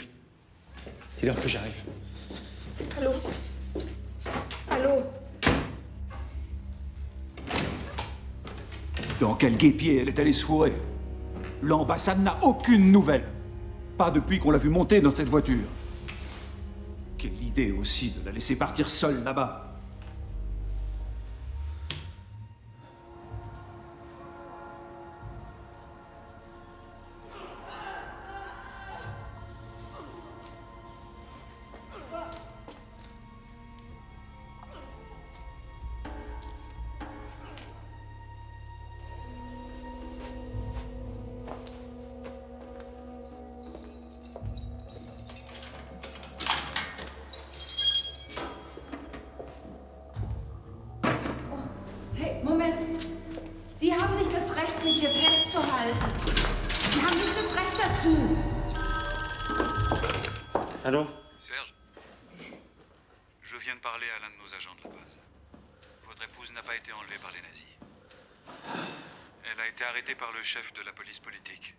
Dis-leur que j'arrive. Allô? Allô? Dans quel guêpier elle est allée se fourrer? L'ambassade n'a aucune nouvelle. Pas depuis qu'on l'a vue monter dans cette voiture. Quelle idée aussi de la laisser partir seule là-bas. Moment. Sie haben nicht das Recht, mich hier festzuhalten. Sie haben nicht das Recht dazu. Allô? Serge, je viens de parler à l'un de nos agents de la base. Votre épouse n'a pas été enlevée par les nazis. Elle a été arrêtée par le chef de la police politique.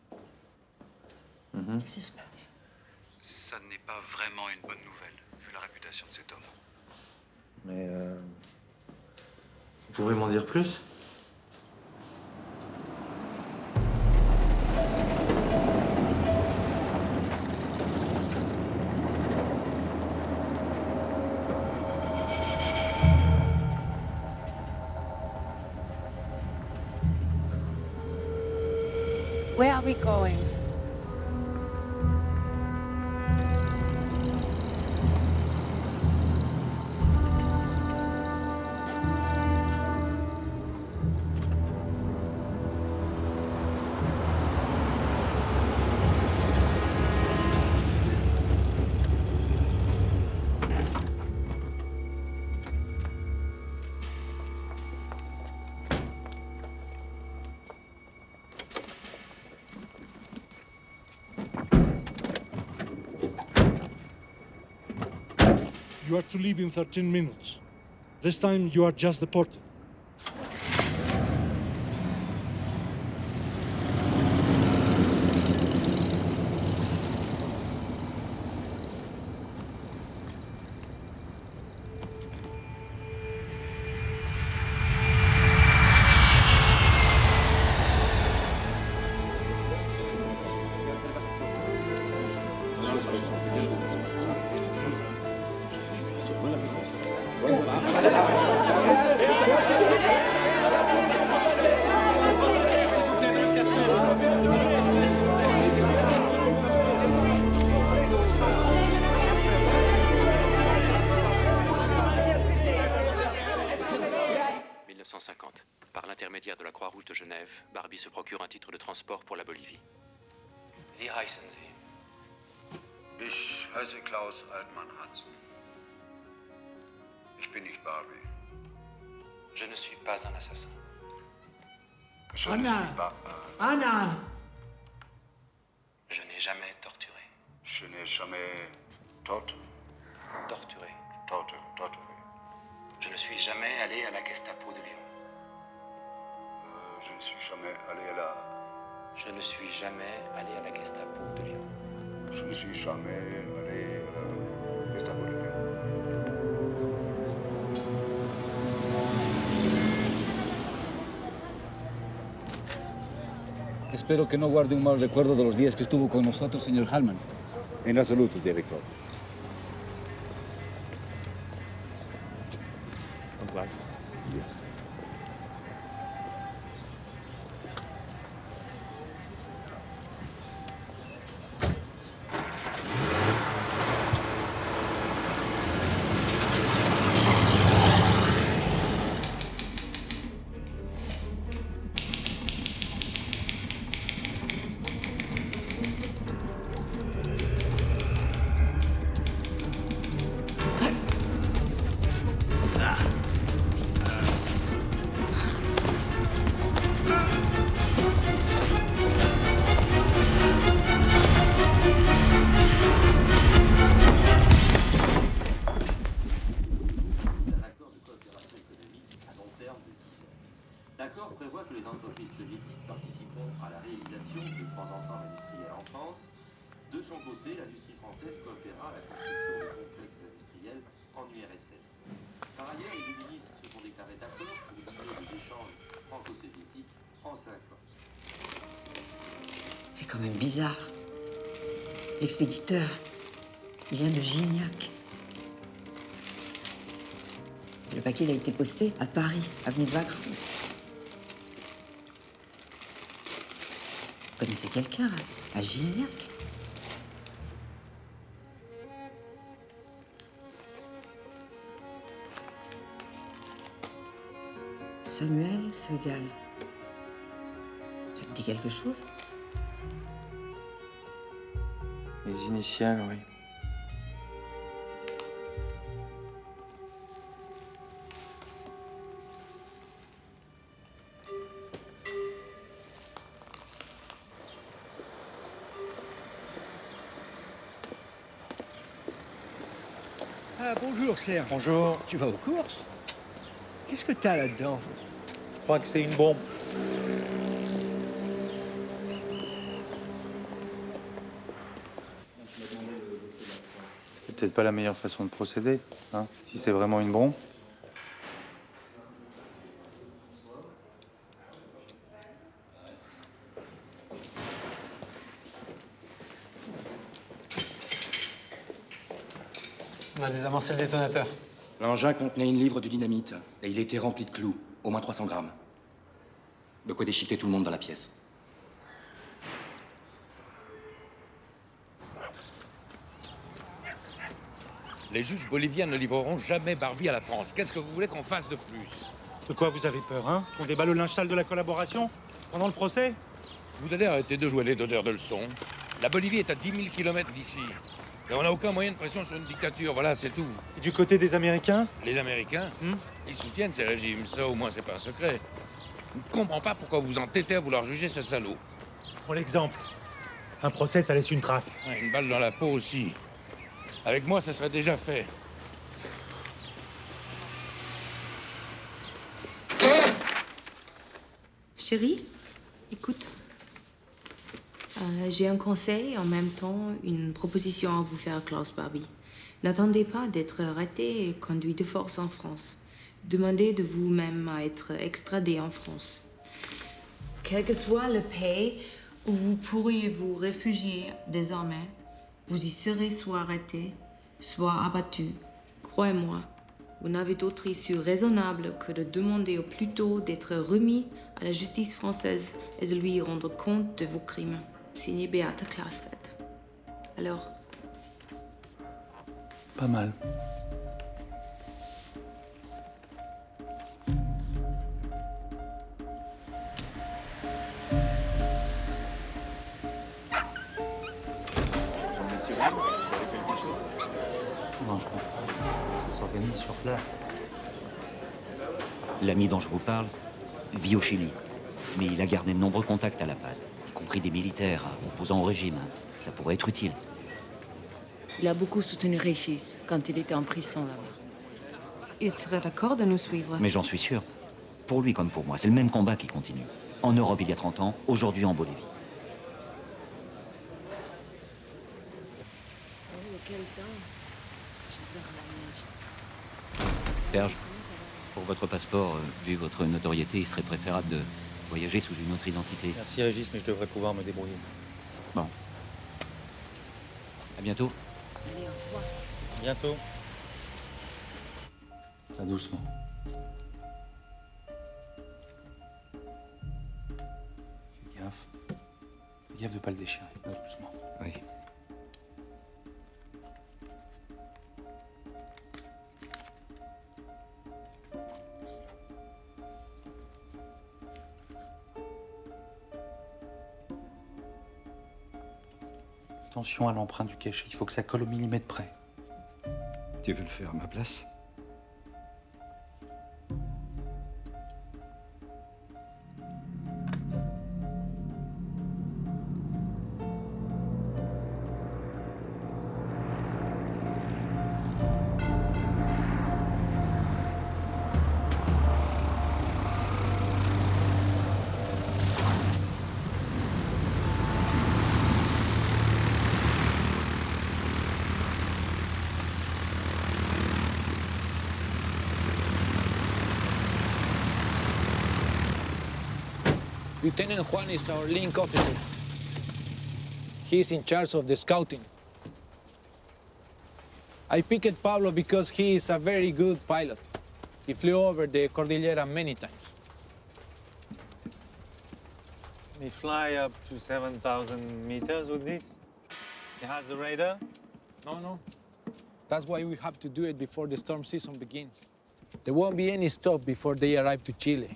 Qu'est-ce qui se passe? Ça n'est pas vraiment une bonne nouvelle, vu la réputation de cet homme. Mais vous pouvez m'en dire plus? Where are we going? You are to leave in 13 minutes. This time you are just the porter. Par l'intermédiaire de la Croix-Rouge de Genève, Barbie se procure un titre de transport pour la Bolivie. Wie heißen Sie? Ich heiße Klaus Altmann Hansen. Ich bin nicht Barbie. Je ne suis pas un assassin. Je Anna! ne suis pas Anna! Je n'ai jamais torturé. Je n'ai jamais torturé. Torturé. Je ne suis jamais allé à la Gestapo de Lyon. Je ne suis jamais allé à la... Je ne suis jamais allé à la Gestapo de Lyon. Je ne suis jamais allé à la Gestapo de Lyon. Espero que no guarde un mal recuerdo de los días que estuvo con nosotros, señor Hallman. En absoluto, director. Wax. L'accord prévoit que les entreprises soviétiques participeront à la réalisation de 3 ensembles industriels en France. De son côté, l'industrie française coopérera à la construction de complexes industriels en URSS. Par ailleurs, les deux ministres se sont déclarés d'accord pour diminuer les échanges franco-soviétiques en 5 ans. C'est quand même bizarre. L'expéditeur, il vient de Gignac. Le paquet il a été posté à Paris, avenue de Wagram. Vous connaissez quelqu'un à Gignac? Samuel Segal. Ça te dit quelque chose? Les initiales, oui. Ah, bonjour, Serge. Bonjour. Tu vas aux courses? Qu'est-ce que t'as là-dedans? Je crois que c'est une bombe. C'est peut-être pas la meilleure façon de procéder, hein, si c'est vraiment une bombe. On a désamorcé le détonateur. L'engin contenait une livre de dynamite et il était rempli de clous, au moins 300 grammes. De quoi déchiqueter tout le monde dans la pièce. Les juges boliviens ne livreront jamais Barbie à la France. Qu'est-ce que vous voulez qu'on fasse de plus? De quoi vous avez peur, hein? Qu'on déballe le linge sale de la collaboration? Pendant le procès? Vous allez arrêter de jouer les donneurs de leçons. La Bolivie est à 10 000 km d'ici. Et on n'a aucun moyen de pression sur une dictature, voilà, c'est tout. Et du côté des Américains? Les Américains, ils soutiennent ces régimes, ça au moins c'est pas un secret. Je ne comprends pas pourquoi vous entêtez à vouloir juger ce salaud. Pour l'exemple. Un procès, ça laisse une trace. Une balle dans la peau aussi. Avec moi, ça serait déjà fait. Chérie, écoute. J'ai un conseil et en même temps une proposition à vous faire, Klaus Barbie. N'attendez pas d'être arrêté et conduit de force en France. Demandez de vous-même à être extradé en France. Quel que soit le pays où vous pourriez vous réfugier désormais, vous y serez soit arrêté, soit abattu. Croyez-moi, vous n'avez d'autre issue raisonnable que de demander au plus tôt d'être remis à la justice française et de lui rendre compte de vos crimes. Signé Beate Klasfeld. Alors? Pas mal. Non, je comprends. Ça s'organise sur place. L'ami dont je vous parle vit au Chili, mais il a gardé de nombreux contacts à La Paz, y compris des militaires opposants au régime. Ça pourrait être utile. Il a beaucoup soutenu Régis quand il était en prison là-bas. Il serait d'accord de nous suivre. Mais j'en suis sûr. Pour lui comme pour moi, c'est le même combat qui continue. En Europe il y a 30 ans, aujourd'hui en Bolivie. Oh, quel temps. J'adore la neige. Serge, pour votre passeport, vu votre notoriété, il serait préférable de voyager sous une autre identité. Merci Régis, mais je devrais pouvoir me débrouiller. Bon. À bientôt. Allez, au revoir. Bientôt. Pas doucement. Fais gaffe. Fais gaffe de pas le déchirer. Pas doucement. Oui. Attention à l'empreinte du cachet. Il faut que ça colle au millimètre près. Tu veux le faire à ma place? Lieutenant Juan is our link officer. He's in charge of the scouting. I picked Pablo because he is a very good pilot. He flew over the Cordillera many times. We fly up to 7,000 meters with this. It has a radar? No. That's why we have to do it before the storm season begins. There won't be any stop before they arrive to Chile.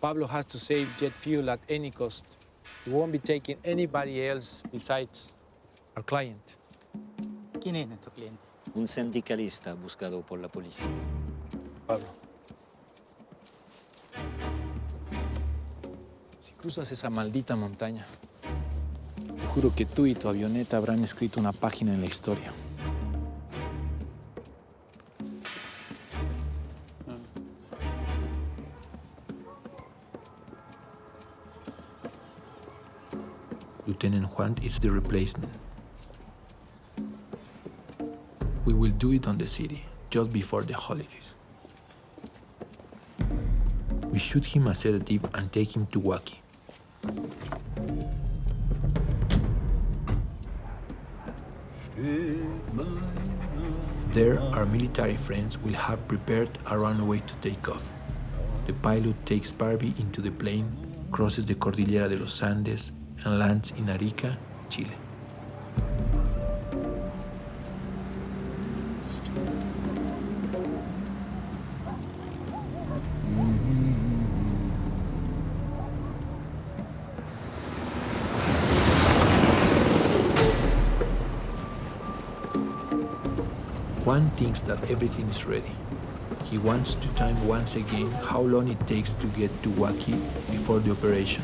Pablo has to save jet fuel at any cost. He won't be taking anybody else besides our client. ¿Quién es nuestro cliente? Un sindicalista buscado por la policía. Pablo. Si cruzas esa maldita montaña, te juro que tú y tu avioneta habrán escrito una página en la historia. Lieutenant Juan is the replacement. We will do it on the city, just before the holidays. We shoot him a sedative and take him to Waki. There, our military friends will have prepared a runway to take off. The pilot takes Barbie into the plane, crosses the Cordillera de los Andes, and lands in Arica, Chile. Juan thinks that everything is ready. He wants to time once again how long it takes to get to Waki before the operation.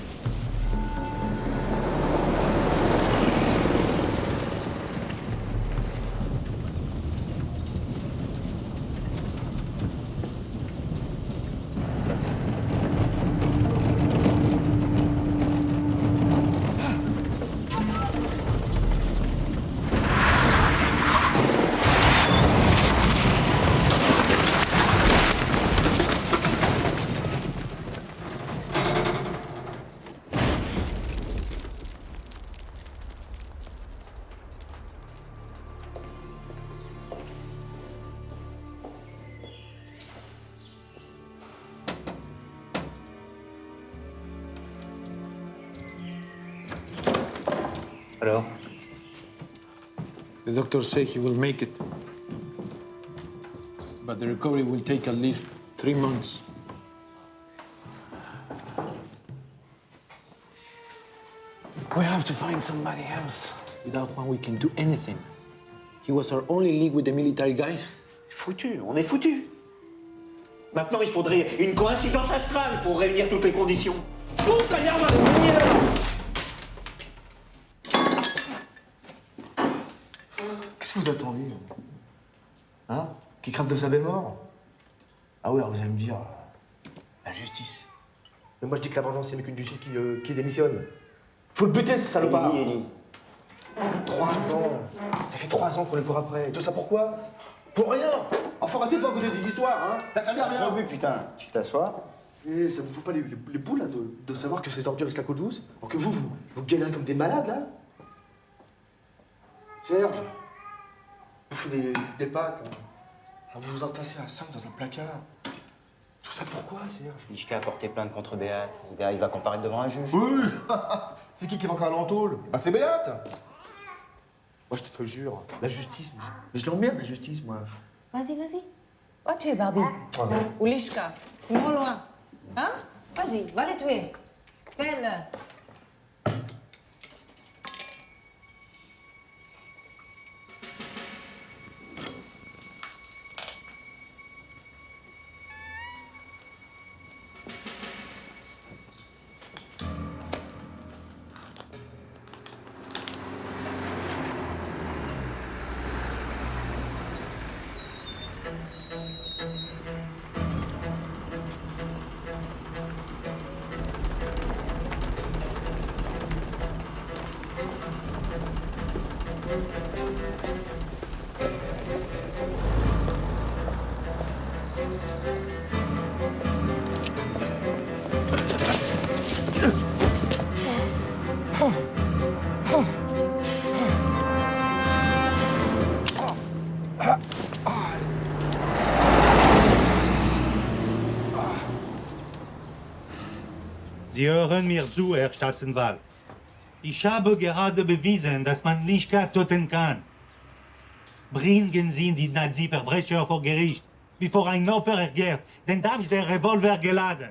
Alors? The doctors say he will make it. But the recovery will take at least 3 months. We have to find somebody else. Without one, we can do anything. He was our only link with the military guys. Foutu, on est foutu. Maintenant, il faudrait une coïncidence astrale pour réunir toutes les conditions. Puta llama de mierda! Qu'est-ce que vous attendez? Hein? Qui crève de sa belle mort? Ah oui, alors vous allez me dire... la justice. Mais moi je dis que la vengeance, c'est mieux qu'une justice qui démissionne. Faut le buter, ce salopard! Eli. 3 ans! Ça fait 3 ans qu'on le court après. Et tout ça pourquoi? Pour rien! Enfin, arrêtez de vous raconter des histoires, hein! Ça servait à rien! Trop bu, putain. Tu t'assois? Et ça vous fout pas les boules, là, de savoir que ces ordures restent la côte douce? Alors que vous galérez comme des malades, là? Serge! Bouffez des pâtes, hein. Vous vous entassez à 5 dans un placard. Tout ça pourquoi, Serge? Lishka a porté plainte contre Béate. Il va comparaître devant un juge. Oui! C'est qui va encore à l'entôle? Bah c'est Béate! Moi je te le jure, la justice, mais je l'emmerde la justice, moi. Vas-y, vas-y. Va tuer Barbie. Ou Lishka. C'est moins loin. Hein? Vas-y, va les tuer. Fais-le. Sie hören mir zu, Herr Staatsanwalt. Ich habe gerade bewiesen, dass man Lishka töten kann. Bringen Sie die Nazi-Verbrecher vor Gericht, bevor ein Opfer ergeht, denn da ist der Revolver geladen.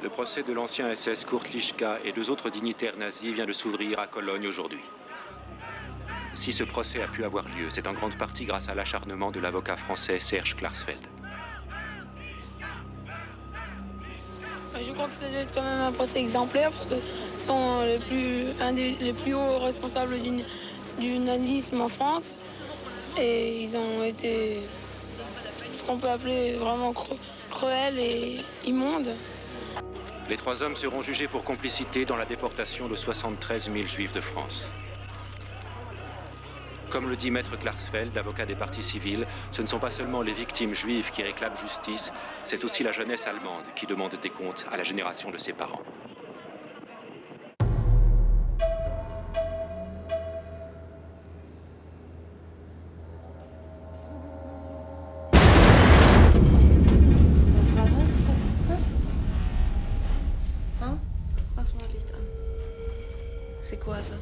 Le procès de l'ancien SS Kurt Lishka et 2 autres dignitaires nazis vient de s'ouvrir à Cologne aujourd'hui. Si ce procès a pu avoir lieu, c'est en grande partie grâce à l'acharnement de l'avocat français Serge Klarsfeld. Je crois que ça doit être quand même un procès exemplaire parce que ce sont un des plus hauts responsables du nazisme en France et ils ont été ce qu'on peut appeler vraiment cruels et immondes. Les 3 hommes seront jugés pour complicité dans la déportation de 73 000 juifs de France. Comme le dit maître Klarsfeld, avocat des parties civiles, ce ne sont pas seulement les victimes juives qui réclament justice, c'est aussi la jeunesse allemande qui demande des comptes à la génération de ses parents. Was war das? Was ist das? Hein? Mach-moi Licht an. C'est quoi ça?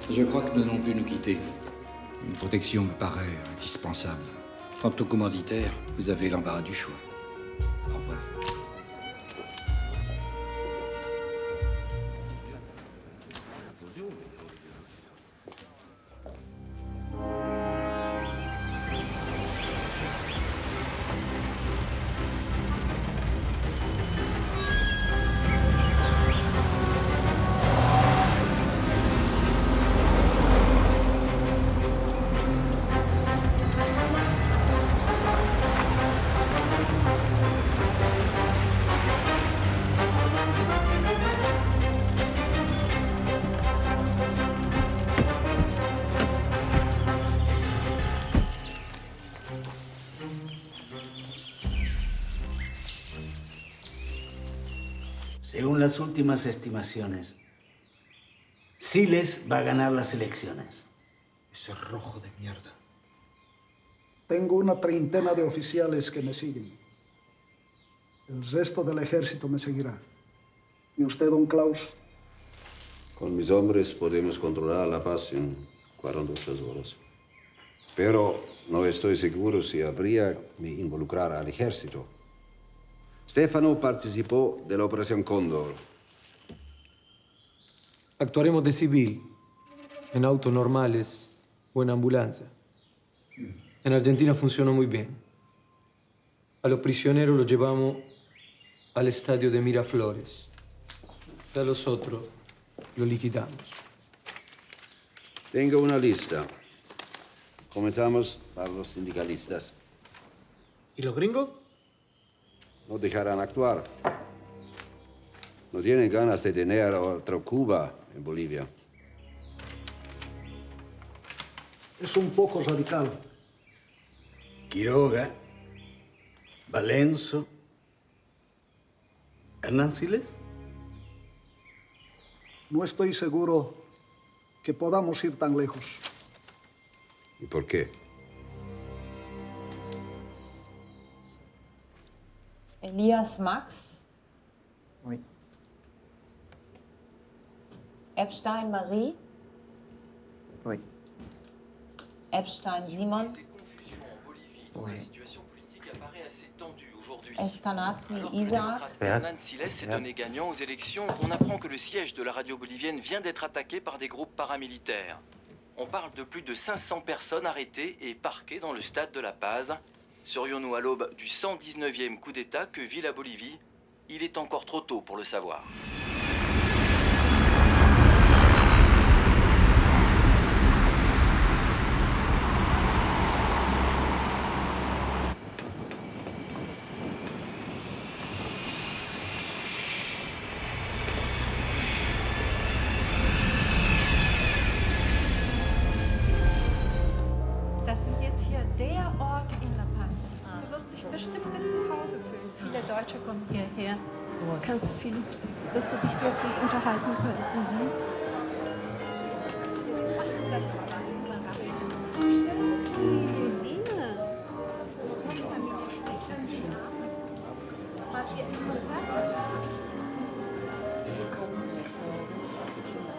Je crois que nous n'allons plus nous quitter. Une protection me paraît indispensable. Quant au commanditaire, vous avez l'embarras du choix. Au revoir. Según las últimas estimaciones, Siles va a ganar las elecciones. Ese rojo de mierda. Tengo una treintena de oficiales que me siguen. El resto del ejército me seguirá. ¿Y usted, don Klaus? Con mis hombres podemos controlar la paz en 48 horas. Pero no estoy seguro si habría que involucrar al ejército. Stefano participó de la Operación Cóndor. Actuaremos de civil, en autos normales o en ambulancia. En Argentina funcionó muy bien. A los prisioneros los llevamos al estadio de Miraflores. Y a los otros los liquidamos. Tengo una lista. Comenzamos por los sindicalistas. ¿Y los gringos? No dejarán actuar. No tienen ganas de tener otra Cuba en Bolivia. Es un poco radical. Quiroga, Valenzo, Hernán Siles. No estoy seguro que podamos ir tan lejos. ¿Y por qué? Elias Max. Oui. Epstein Marie. Oui. Epstein Simon. Oui. Escanazi Isaac. Hernán Siles s'est donné gagnant aux élections. On apprend que le siège de la radio bolivienne vient d'être attaqué par des groupes paramilitaires. On parle de plus de 500 personnes arrêtées et parquées dans le stade de La Paz. Serions-nous à l'aube du 119e coup d'État que vit la Bolivie? Il est encore trop tôt pour le savoir. Das ist jetzt hier der Ort in La Paz. Du wirst dich bestimmt mit zu Hause fühlen. Viele Deutsche kommen hierher. Wirst du dich sehr viel unterhalten können. Ach, das ist eine Überraschung. Cousine. Die Familie spricht dann schon. Wart ihr im Konzert? Wir kommen bis auf die Kinder.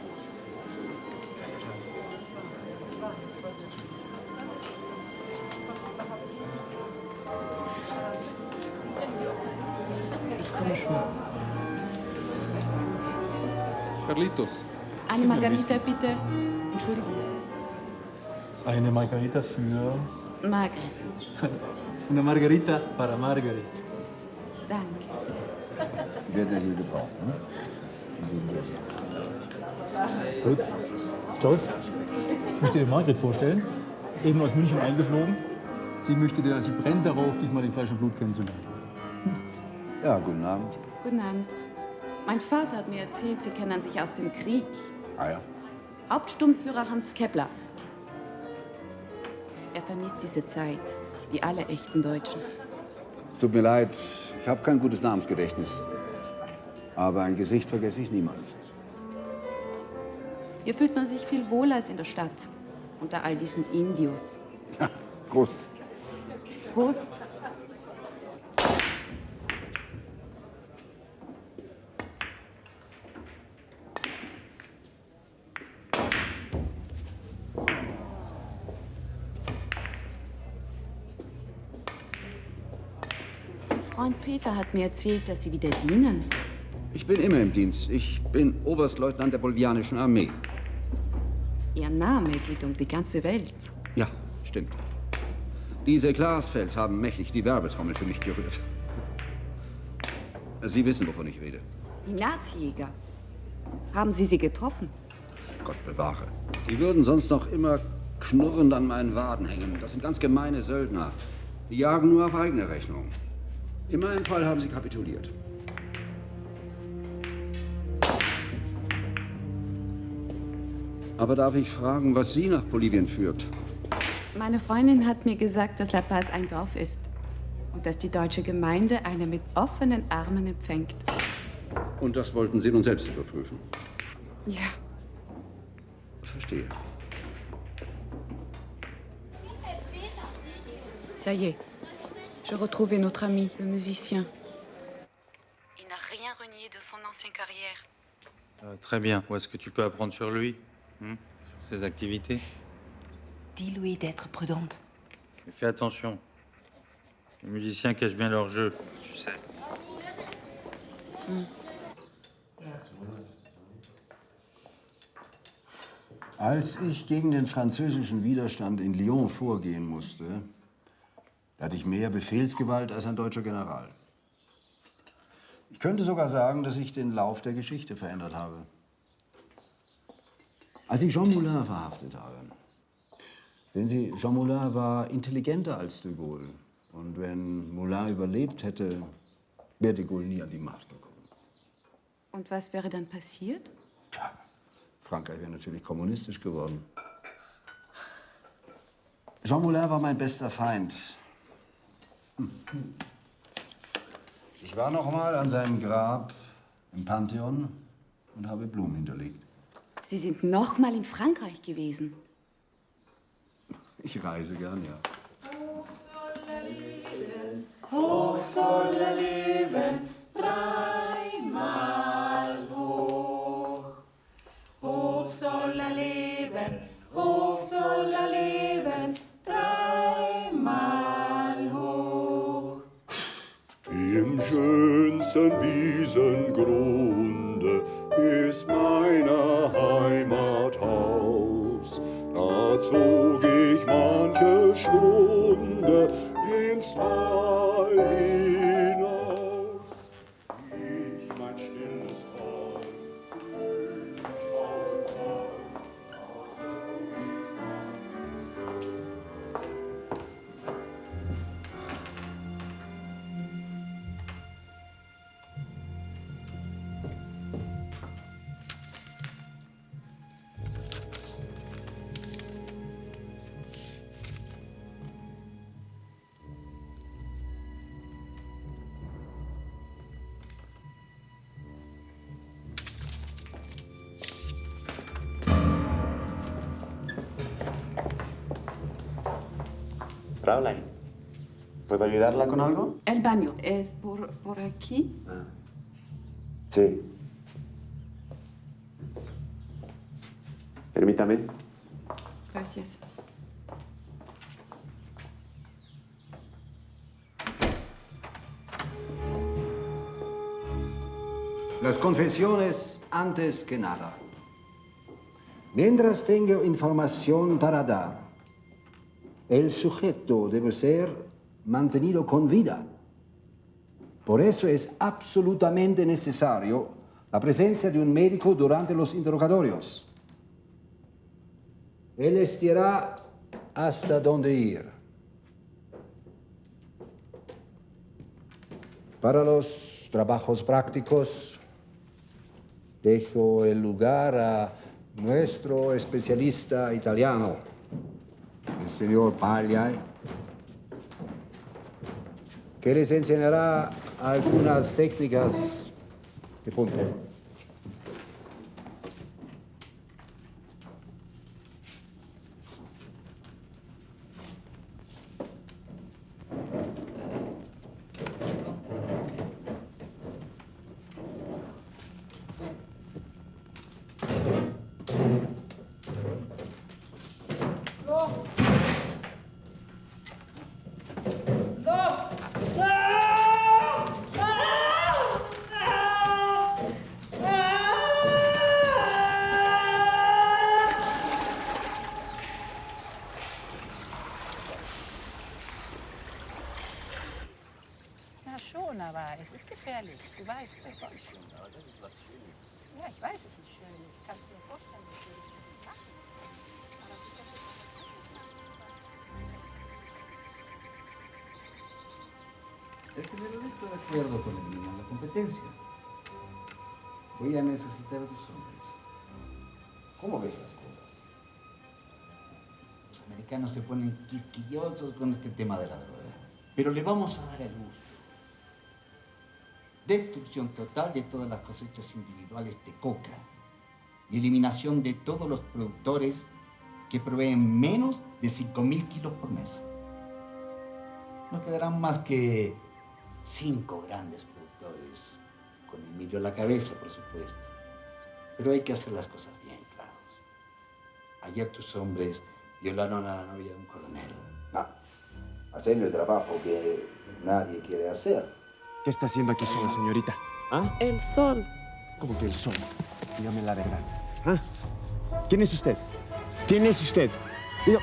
Ich komme schon. Carlitos. Eine Margarita, bitte. Entschuldigung. Eine Margarita für... Margaret. Una Margarita para Margaret. Danke. Wird ja hier gebraucht, ne? Gut. Klaus, ich möchte dir Margret vorstellen. Eben aus München eingeflogen. Sie brennt darauf, dich mal in Fleisch und Blut kennenzulernen. Ja, guten Abend. Guten Abend. Mein Vater hat mir erzählt, Sie kennen sich aus dem Krieg. Ah ja. Hauptsturmführer Hans Kepler. Er vermisst diese Zeit, wie alle echten Deutschen. Es tut mir leid, ich habe kein gutes Namensgedächtnis. Aber ein Gesicht vergesse ich niemals. Hier fühlt man sich viel wohler als in der Stadt. Unter all diesen Indios. Ja, Prost. Prost. Ihr Freund Peter hat mir erzählt, dass Sie wieder dienen. Ich bin immer im Dienst. Ich bin Oberstleutnant der bolivianischen Armee. Ihr Name geht um die ganze Welt. Ja, stimmt. Diese Glasfels haben mächtig die Werbetrommel für mich gerührt. Sie wissen, wovon ich rede. Die Nazijäger. Haben Sie sie getroffen? Gott bewahre. Die würden sonst noch immer knurrend an meinen Waden hängen. Das sind ganz gemeine Söldner. Die jagen nur auf eigene Rechnung. In meinem Fall haben sie kapituliert. Aber darf ich fragen, was Sie nach Bolivien führt? Meine Freundin hat mir gesagt, dass La Paz ein Dorf ist und dass die deutsche Gemeinde eine mit offenen Armen empfängt. Und das wollten Sie nun selbst überprüfen? Ja. Verstehe. Ça y est, j'ai retrouvé notre ami, le musicien. Il n'a rien renié de son ancienne carrière. Très bien. Où est-ce que tu peux apprendre sur lui, sur ses activités? Dis-lui d'être prudente. Mais fais attention. Les musiciens cachent bien leur jeu, tu sais. Als ich gegen den französischen Widerstand in Lyon vorgehen musste, hatte ich mehr Befehlsgewalt als ein deutscher General. Ich könnte sogar sagen, dass ich den Lauf der Geschichte verändert habe. Als ich Jean Moulin verhaftet habe, sehen Sie, Jean Moulin war intelligenter als de Gaulle. Und wenn Moulin überlebt hätte, wäre de Gaulle nie an die Macht gekommen. Und was wäre dann passiert? Frankreich wäre natürlich kommunistisch geworden. Jean Moulin war mein bester Feind. Ich war noch mal an seinem Grab im Pantheon und habe Blumen hinterlegt. Sie sind noch mal in Frankreich gewesen. Ich reise gern, ja. Hoch soll er leben, dreimal hoch. Hoch soll er leben, hoch soll er leben, dreimal hoch. Im schönsten Wiesengrunde ist meine Heimat Haus. Da zog ich manche Stunde ins Tal hinaus. Ich mein stilles Tal, tausend Tal. Fraulein, ¿puedo ayudarla con algo? El baño es por aquí. Sí. Permítame. Gracias. Las confesiones antes que nada. Mientras tengo información para dar, el sujeto debe ser mantenido con vida. Por eso es absolutamente necesario la presencia de un médico durante los interrogatorios. Él les dirá hasta dónde ir. Para los trabajos prácticos, dejo el lugar a nuestro especialista italiano, el señor Pagliai, que les enseñará algunas técnicas de punto. Na schon, aber es ist gefährlich. Du weißt es. Ja, ich weiß, es ist schön. Ich kann es mir vorstellen, das würde ich nicht machen. Aber es ist doch El general está de acuerdo con eliminar la competencia. Voy a necesitar a tus hombres. ¿Cómo ves las cosas? Los americanos se ponen quisquillosos con este tema de la droga. Pero le vamos a dar el gusto. destrucción total de todas las cosechas individuales de coca y eliminación de todos los productores que proveen menos de 5.000 kilos por mes. No quedarán más que 5 grandes productores, con Emilio a la cabeza, por supuesto. Pero hay que hacer las cosas bien, claro. Ayer tus hombres violaron a la novia de un coronel. Hacen el trabajo que nadie quiere hacer. ¿Qué está haciendo aquí sola, señorita? ¿Ah? El sol. ¿Cómo que el sol? Dígame la verdad. ¿Ah? ¿Quién es usted? ¿Quién es usted? Diga...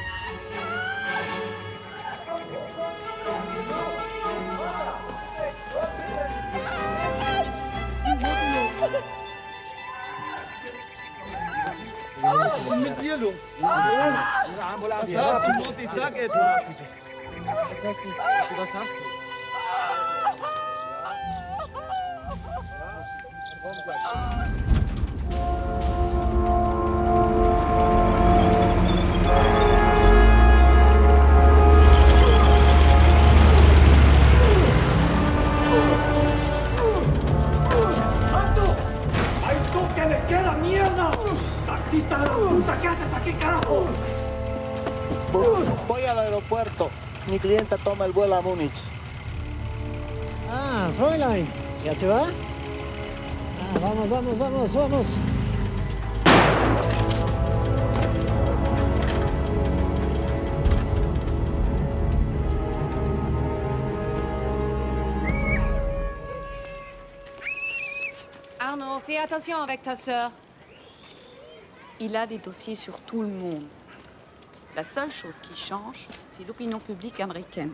Voy al aeropuerto. Mi clienta toma el vuelo a Múnich. Ah, Fräulein, ¿ya se va? Ah, vamos. Arnaud, fais attention avec ta sœur. Il a des dossiers sur tout le monde. La seule chose qui change, c'est l'opinion publique américaine.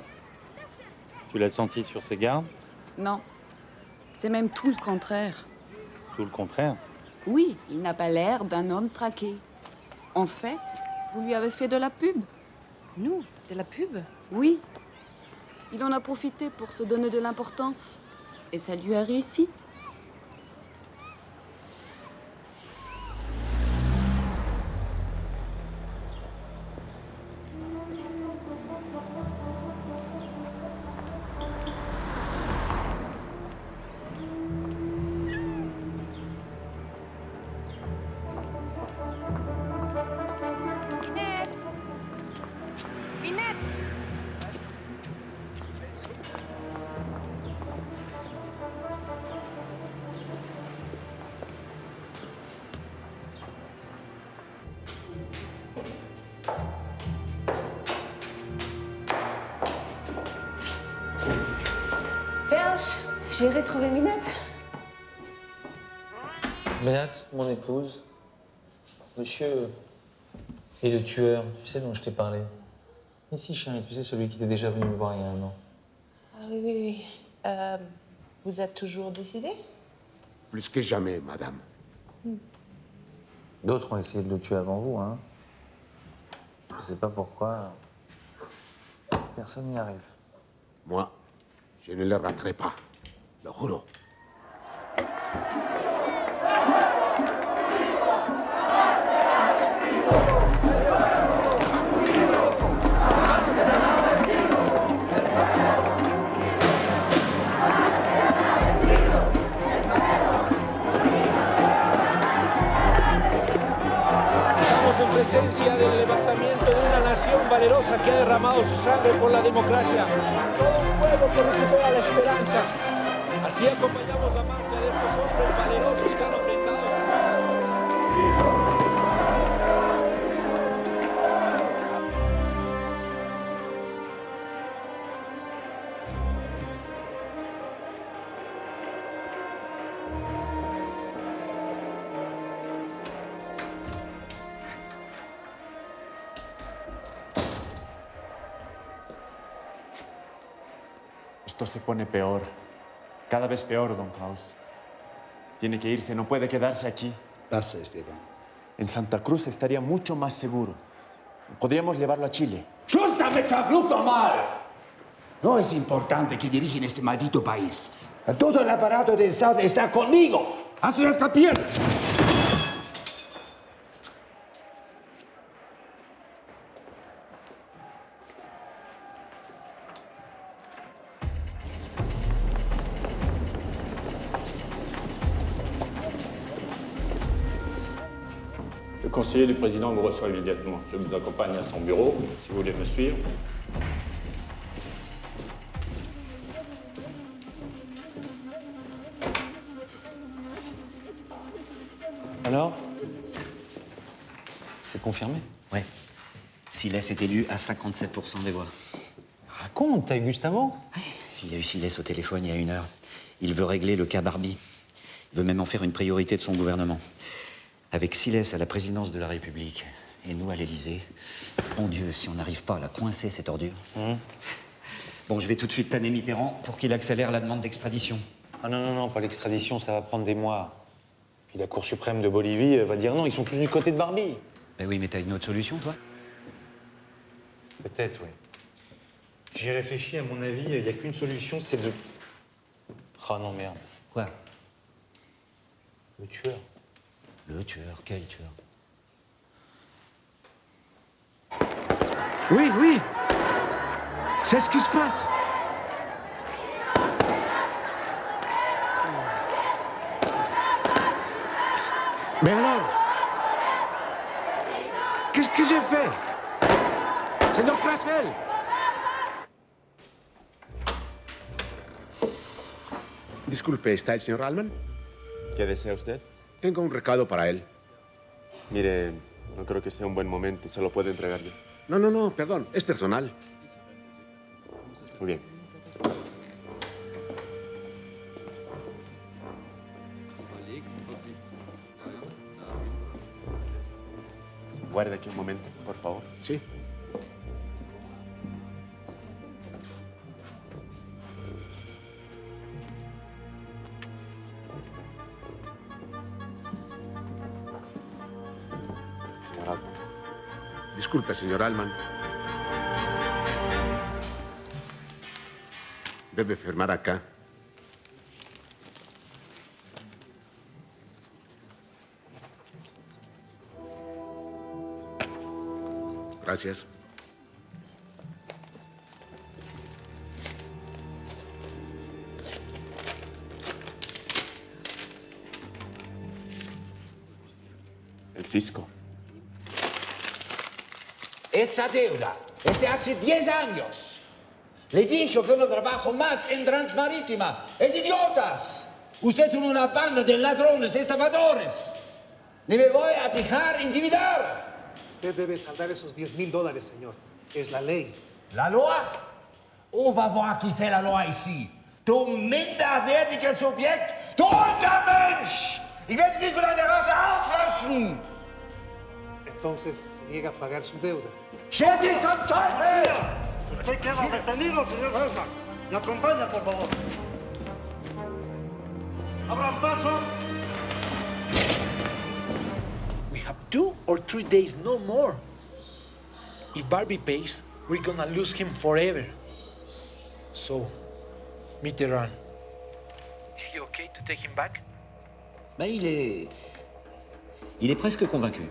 Tu l'as senti sur ses gardes? Non, c'est même tout le contraire. Tout le contraire. Oui, il n'a pas l'air d'un homme traqué. En fait, vous lui avez fait de la pub. Nous, de la pub? Oui. Il en a profité pour se donner de l'importance. Et ça lui a réussi. Serge, j'ai retrouvé Minette. Beat, mon épouse, monsieur est le tueur, tu sais, dont je t'ai parlé. Ici, chérie, tu sais, celui qui était déjà venu me voir il y a 1 an. Ah oui. Vous êtes toujours décidé? Plus que jamais, madame. D'autres ont essayé de le tuer avant vous, hein. Je sais pas pourquoi. Personne n'y arrive. Moi, je ne le raterai pas. Lo juro. Estamos en presencia del levantamiento de una nación valerosa que ha derramado su sangre por la democracia. Todo un pueblo que recupera la esperanza. Así acompañamos la marcha de estos hombres valerosos que han ofrendado su vida. Esto se pone peor. Cada vez peor, don Klaus. Tiene que irse, no puede quedarse aquí. Pasa, Esteban. En Santa Cruz estaría mucho más seguro. Podríamos llevarlo a Chile. ¡Justamente verflucht mal! No es importante que dirigen este maldito país. Todo el aparato del Estado está conmigo. ¡Hazlo esta pierna! Le conseiller du président vous reçoit immédiatement. Je vous accompagne à son bureau, si vous voulez me suivre. Alors? C'est confirmé? Ouais. Silès est élu à 57% des voix. Raconte, t'as eu Gustavo? Il a eu Silès au téléphone il y a 1 heure. Il veut régler le cas Barbie. Il veut même en faire une priorité de son gouvernement. Avec Silès à la présidence de la République et nous à l'Élysée, mon Dieu, si on n'arrive pas à la coincer, cette ordure. Bon, je vais tout de suite tanner Mitterrand pour qu'il accélère la demande d'extradition. Ah non, non, non, pas l'extradition, ça va prendre des mois. Puis la Cour suprême de Bolivie va dire non, ils sont tous du côté de Barbie. Ben oui, mais t'as une autre solution, toi? Peut-être, oui. J'y ai réfléchi, à mon avis, il n'y a qu'une solution, c'est de... Oh non, merde. Quoi? Le tueur. Le tueur? Quel tueur? Oui, oui. C'est ce qui se passe. Mais alors, qu'est-ce que j'ai fait? C'est notre Rasmel. Disculpe, ¿está el señor Allman? ¿Qué desea usted? Tengo un recado para él. Mire, no creo que sea un buen momento. Se lo puedo entregar yo. No, no, no, perdón, es personal. Muy bien. Guarde aquí un momento, por favor. Sí. Señor Allman. Disculpe, señor Allman. Debe firmar acá. Gracias. El fisco. Esa deuda es de hace 10 años. Le dije que no trabajo más en Transmarítima. ¡Es idiotas! Usted son una banda de ladrones, estafadores. Ni me voy a dejar intimidar. Usted debe saldar esos $10,000, señor. Es la ley. La loi? On va voir qui fait la loi ici. Du minderwertiger Subjekt, du Untermensch! Ich werde dich von deiner Rasse auslöschen! Entonces se niega a pagar su deuda. ¡Schätze dich am Teufel! Usted queda retenido, señor Hellman. Me acompaña, por favor. Abran paso. We have 2 or 3 days, no more. If Barbie pays, we're gonna lose him forever. So, Mitterrand. Is he okay to take him back? Ben, il est presque convaincu.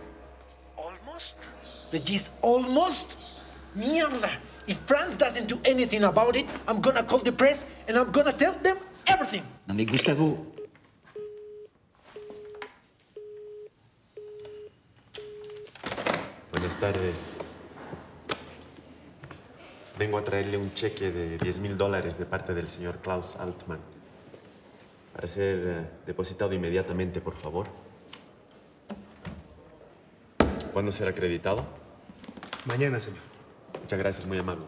Almost? But just almost? Mierda! If France doesn't do anything about it, I'm gonna call the press and I'm gonna tell them everything. Non mais Gustavo, Buenas tardes. Vengo a traerle un cheque de $10,000 de parte del señor Klaus Altman. Para ser depositado inmediatamente, por favor. ¿Cuándo será acreditado? Mañana, señor. Muchas gracias, muy amable.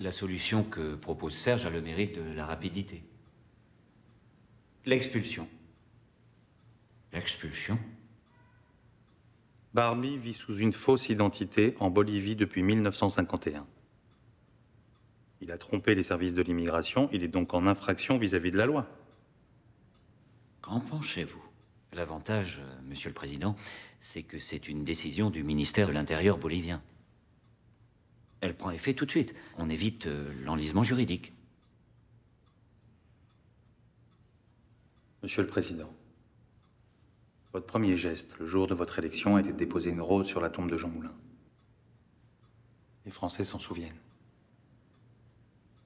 la solution que propose Serge a le mérite de la rapidité. L'expulsion. L'expulsion? Barbie vit sous une fausse identité en Bolivie depuis 1951. Il a trompé les services de l'immigration, il est donc en infraction vis-à-vis de la loi. Qu'en pensez-vous? L'avantage, Monsieur le Président, c'est que c'est une décision du ministère de l'Intérieur bolivien. Elle prend effet tout de suite. On évite l'enlisement juridique. Monsieur le Président, votre premier geste, le jour de votre élection, a été de déposer une rose sur la tombe de Jean Moulin. Les Français s'en souviennent.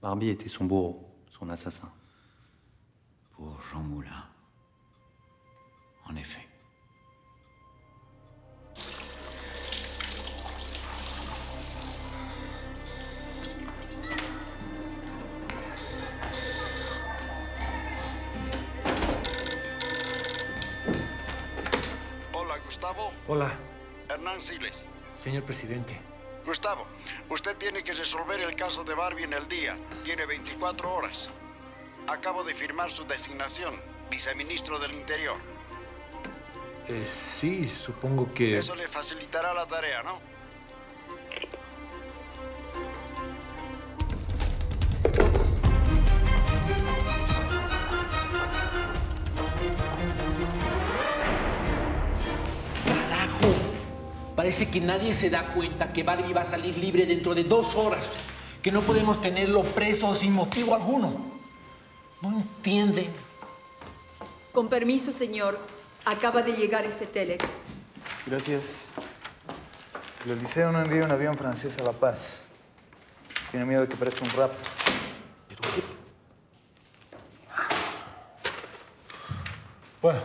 Barbie était son bourreau, son assassin. Pour Jean Moulin. En effet. Hola, Gustavo. Hola, Hernán Siles. señor presidente. Gustavo, usted tiene que resolver el caso de Barbie en el día. Tiene 24 horas. Acabo de firmar su designación, viceministro del Interior. Sí, supongo que... Eso le facilitará la tarea, ¿no? ¡Carajo! Parece que nadie se da cuenta que Barbie va a salir libre dentro de 2 horas. Que no podemos tenerlo preso sin motivo alguno. No entienden. Con permiso, señor. Acaba de llegar este telex. Gracias. El Eliseo no envía un avión francés a La Paz. Tiene miedo de que parezca un rap. Bueno,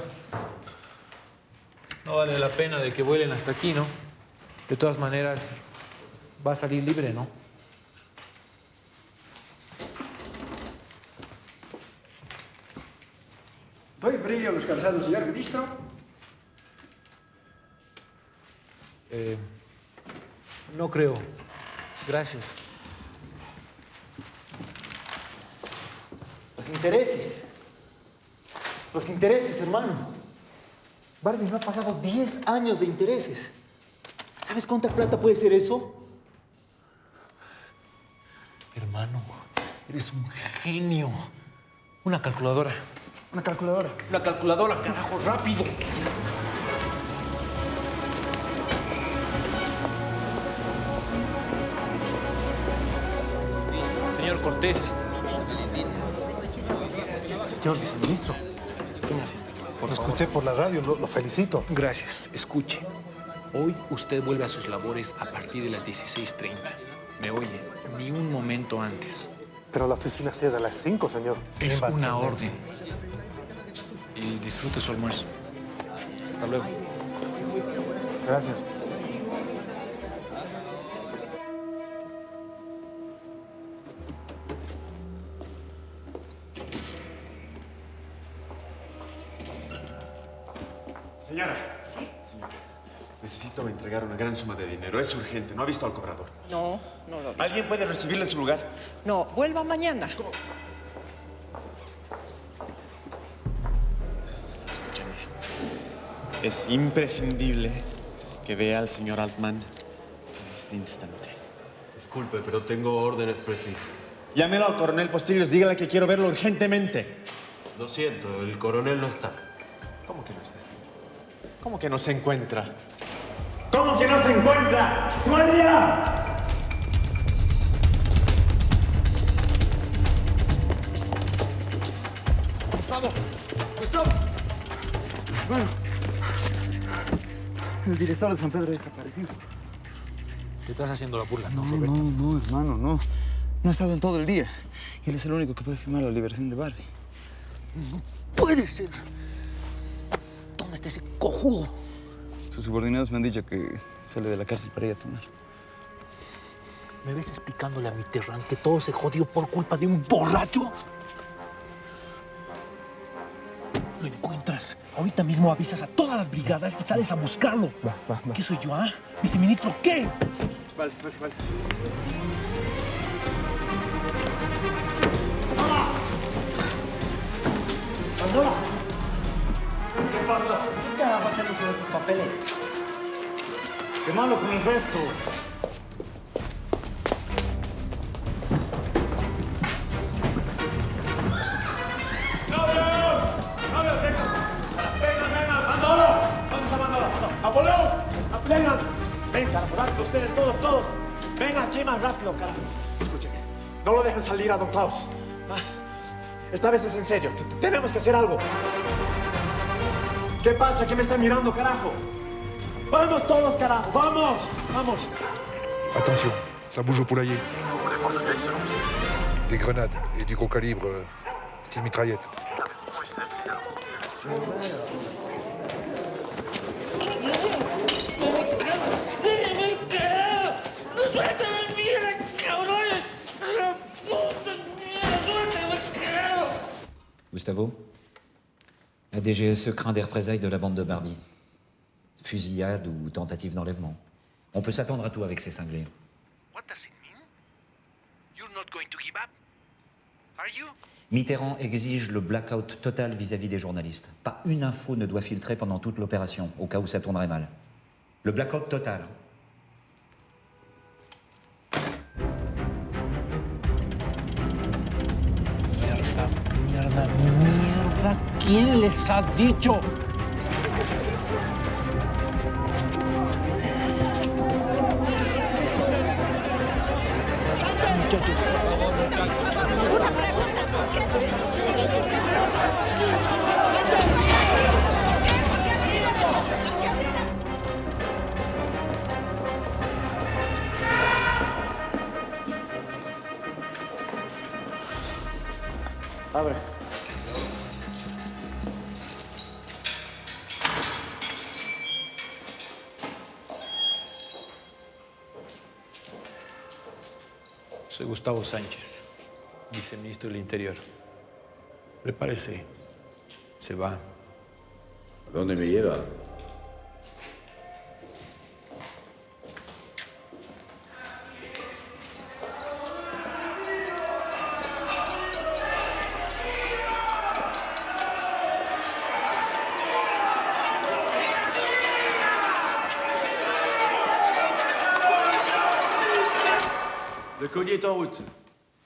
no vale la pena de que vuelen hasta aquí, ¿no? De todas maneras, va a salir libre, ¿no? ¿Doy brillo a los calzados, señor ministro? No creo. Gracias. Los intereses. Los intereses, hermano. Barbie no ha pagado 10 años de intereses. ¿Sabes cuánta plata puede ser eso? Hermano, eres un genio. Una calculadora. Una calculadora. Una calculadora, carajo, rápido. Señor Cortés. Señor viceministro. Véngase, por Lo favor. escuché por la radio, lo felicito. Gracias. Escuche. Hoy usted vuelve a sus labores a partir de las 16:30. ¿Me oye? Ni un momento antes. Pero la oficina cierra a las 5, señor. Es ¿Quién va a una atender? orden. Y disfrute su almuerzo. Hasta luego. Gracias. Señora. Sí. Señora, necesito entregar una gran suma de dinero. Es urgente. ¿No ha visto al cobrador? No, no lo vi. ¿Alguien puede recibirle en su lugar? No, vuelva mañana. Escúchame. Es imprescindible que vea al señor Altman en este instante. Disculpe, pero tengo órdenes precisas. Llámelo al coronel Postillos. Dígale que quiero verlo urgentemente. Lo siento, el coronel no está. ¿Cómo que no está? ¿Cómo que no se encuentra? ¿Cómo que no se encuentra? ¡Guardia! Gustavo. Gustavo. Bueno. El director de San Pedro ha desaparecido. Te estás haciendo la burla, ¿no, No, Roberto? no, hermano, no. No ha estado en todo el día. Y él es el único que puede firmar la liberación de Barbie. No puede ser. ¿Dónde está ese cojudo? Sus subordinados me han dicho que sale de la cárcel para ir a tomar. ¿Me ves explicándole a Mitterrand que todo se jodió por culpa de un borracho? Lo encuentras. Ahorita mismo avisas a todas las brigadas y sales a buscarlo. Va. ¿Qué soy yo, ah? ¿Viceministro qué? Vale. ¡Pandora! ¿Qué pasa? ¿Qué carajo hacemos con estos papeles? Quémalo con el resto. ¡Venga! ¡Mandolo! ¿Dónde está Mandolo? ¡Apolón! ¡Vengan! ¡Ven, carajo! ¡Rápido! ¡Ustedes todos! ¡Venga aquí más rápido, carajo! Escúcheme. No lo dejen salir a don Klaus. Esta vez es en serio. Tenemos que hacer algo. ¿Qué pasa? ¿Qué me están mirando, carajo? ¡Vamos todos, carajo! ¡Vamos! Attention, ça bouge pour allí. Des grenades et du gros calibre, style mitraillette. Gustavo, la DGSE craint des représailles de la bande de Barbie. Fusillade ou tentative d'enlèvement. On peut s'attendre à tout avec ces cinglés. What does it mean? You're not going to give up? Are you? Mitterrand exige le blackout total vis-à-vis des journalistes. Pas une info ne doit filtrer pendant toute l'opération, au cas où ça tournerait mal. Le blackout total. Mierda, ¿quién les ha dicho? Abre. Soy Gustavo Sánchez, viceministro del Interior. Prepárese. Se va. ¿A dónde me lleva? Le colis est en route.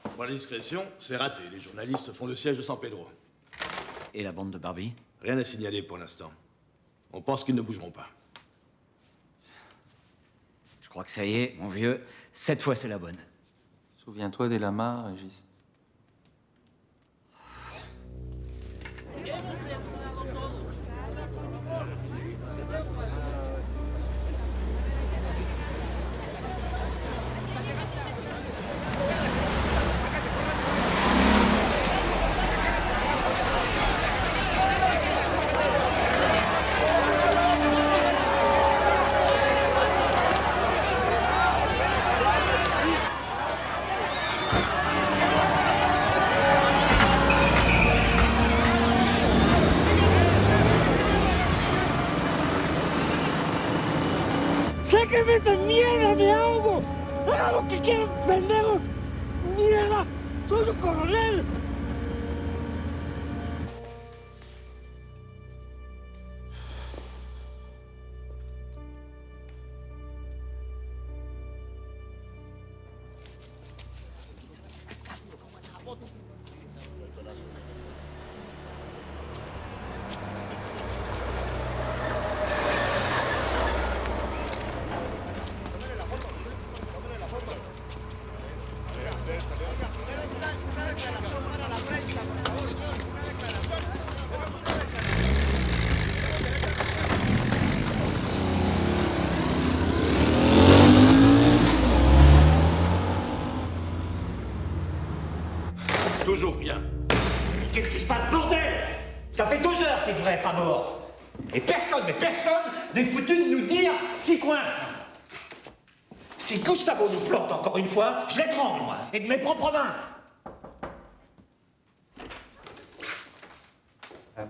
Pour la discrétion, c'est raté. Les journalistes font le siège de San Pedro. Et la bande de Barbie? Rien à signaler pour l'instant. On pense qu'ils ne bougeront pas. Je crois que ça y est, mon vieux. Cette fois, c'est la bonne. Souviens-toi des lamas, Régis. ¡Sáquenme esta mierda! ¡Me ahogo! ¡Hagan lo que quieran, pendejos! ¡Mierda! ¡Soy un coronel! Toujours bien. Qu'est-ce qui se passe, bordel? Ça fait 12 heures qu'il devrait être à bord. Et personne, mais personne, n'est foutu de nous dire ce qui coince. Si Gustavo nous plante encore une fois, je l'étrangle, moi, et de mes propres mains.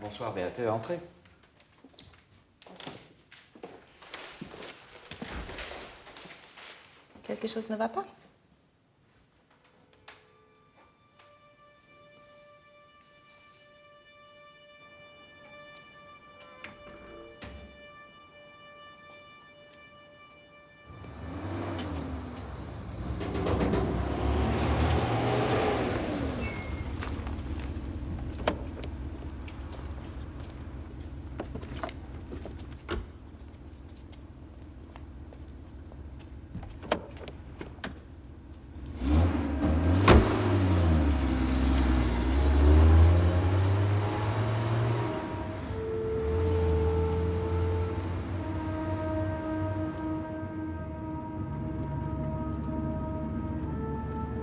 Bonsoir, Béate, entrez. Quelque chose ne va pas?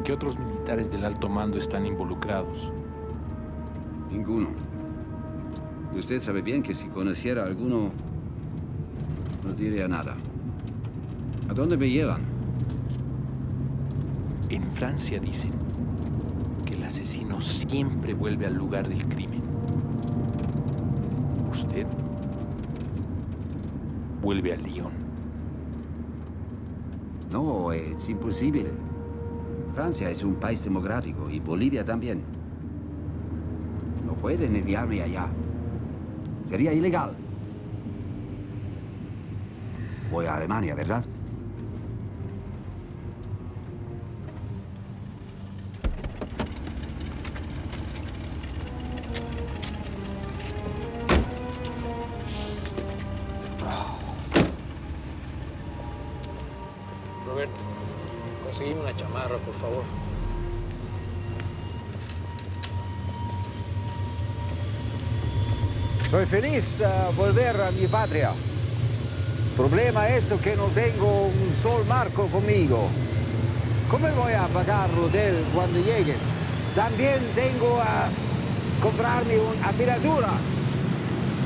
¿Qué otros militares del alto mando están involucrados? Ninguno. Y usted sabe bien que si conociera a alguno, no diría nada. ¿A dónde me llevan? En Francia dicen que el asesino siempre vuelve al lugar del crimen. Usted vuelve a Lyon. No, es imposible. Francia es un país democrático y Bolivia también. No pueden enviarme allá. Sería ilegal. Voy a Alemania, ¿verdad? Roberto, conseguime una chamarra, por favor. Soy feliz volver a mi patria. Problema es que no tengo un sol marco conmigo. ¿Cómo voy a pagar el hotel cuando lleguen? También tengo a comprarme una afiladura.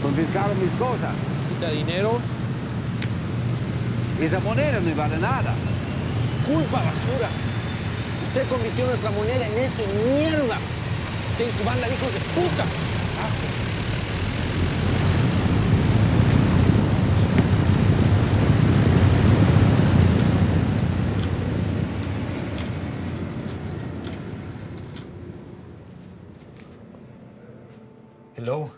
Confiscar mis cosas. ¿Necesita dinero? Esa moneda no vale nada. Su culpa, basura. Usted convirtió nuestra moneda en eso, en mierda. Usted y su banda de hijos de puta. Hello.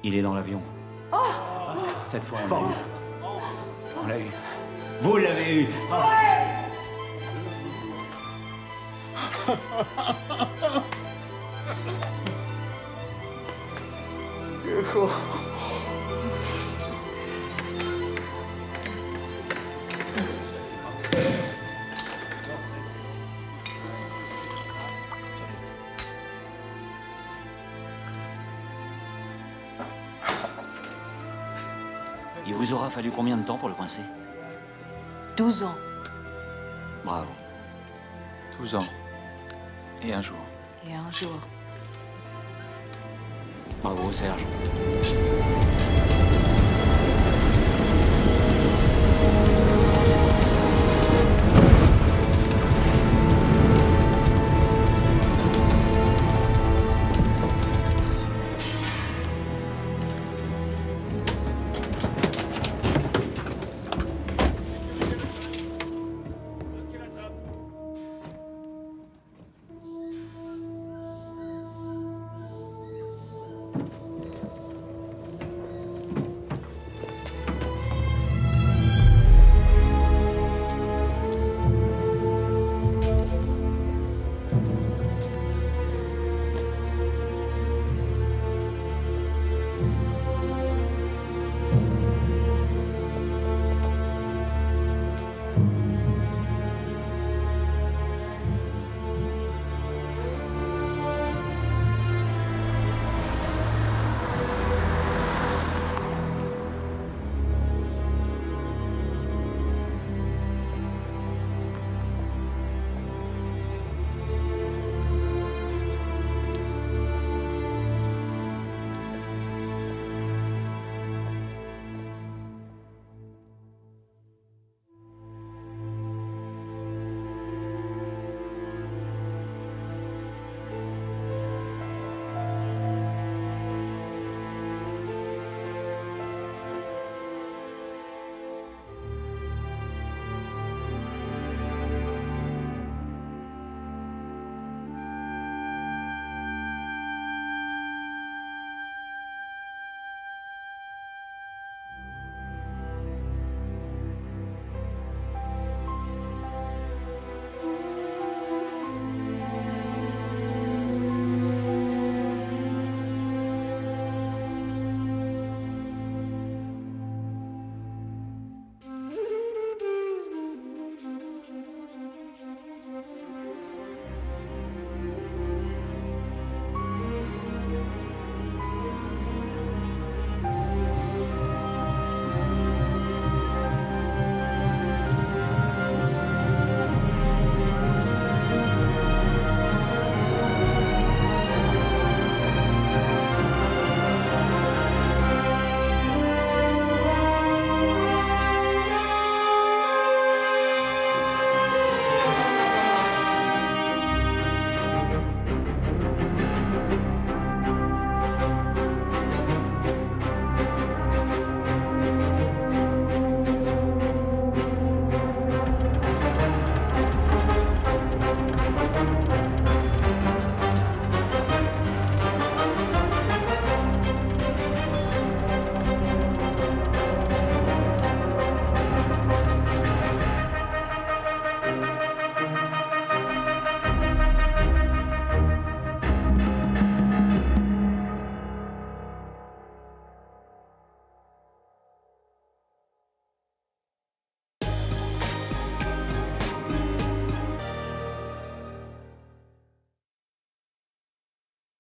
Il est dans l'avion. Cette fois, on l'a eu. On l'a eu. Vous l'avez eu. Viejo. Il vous aura fallu combien de temps pour le coincer? 12 ans. Bravo. 12 ans. Et un jour. Et un jour. Bravo, Serge.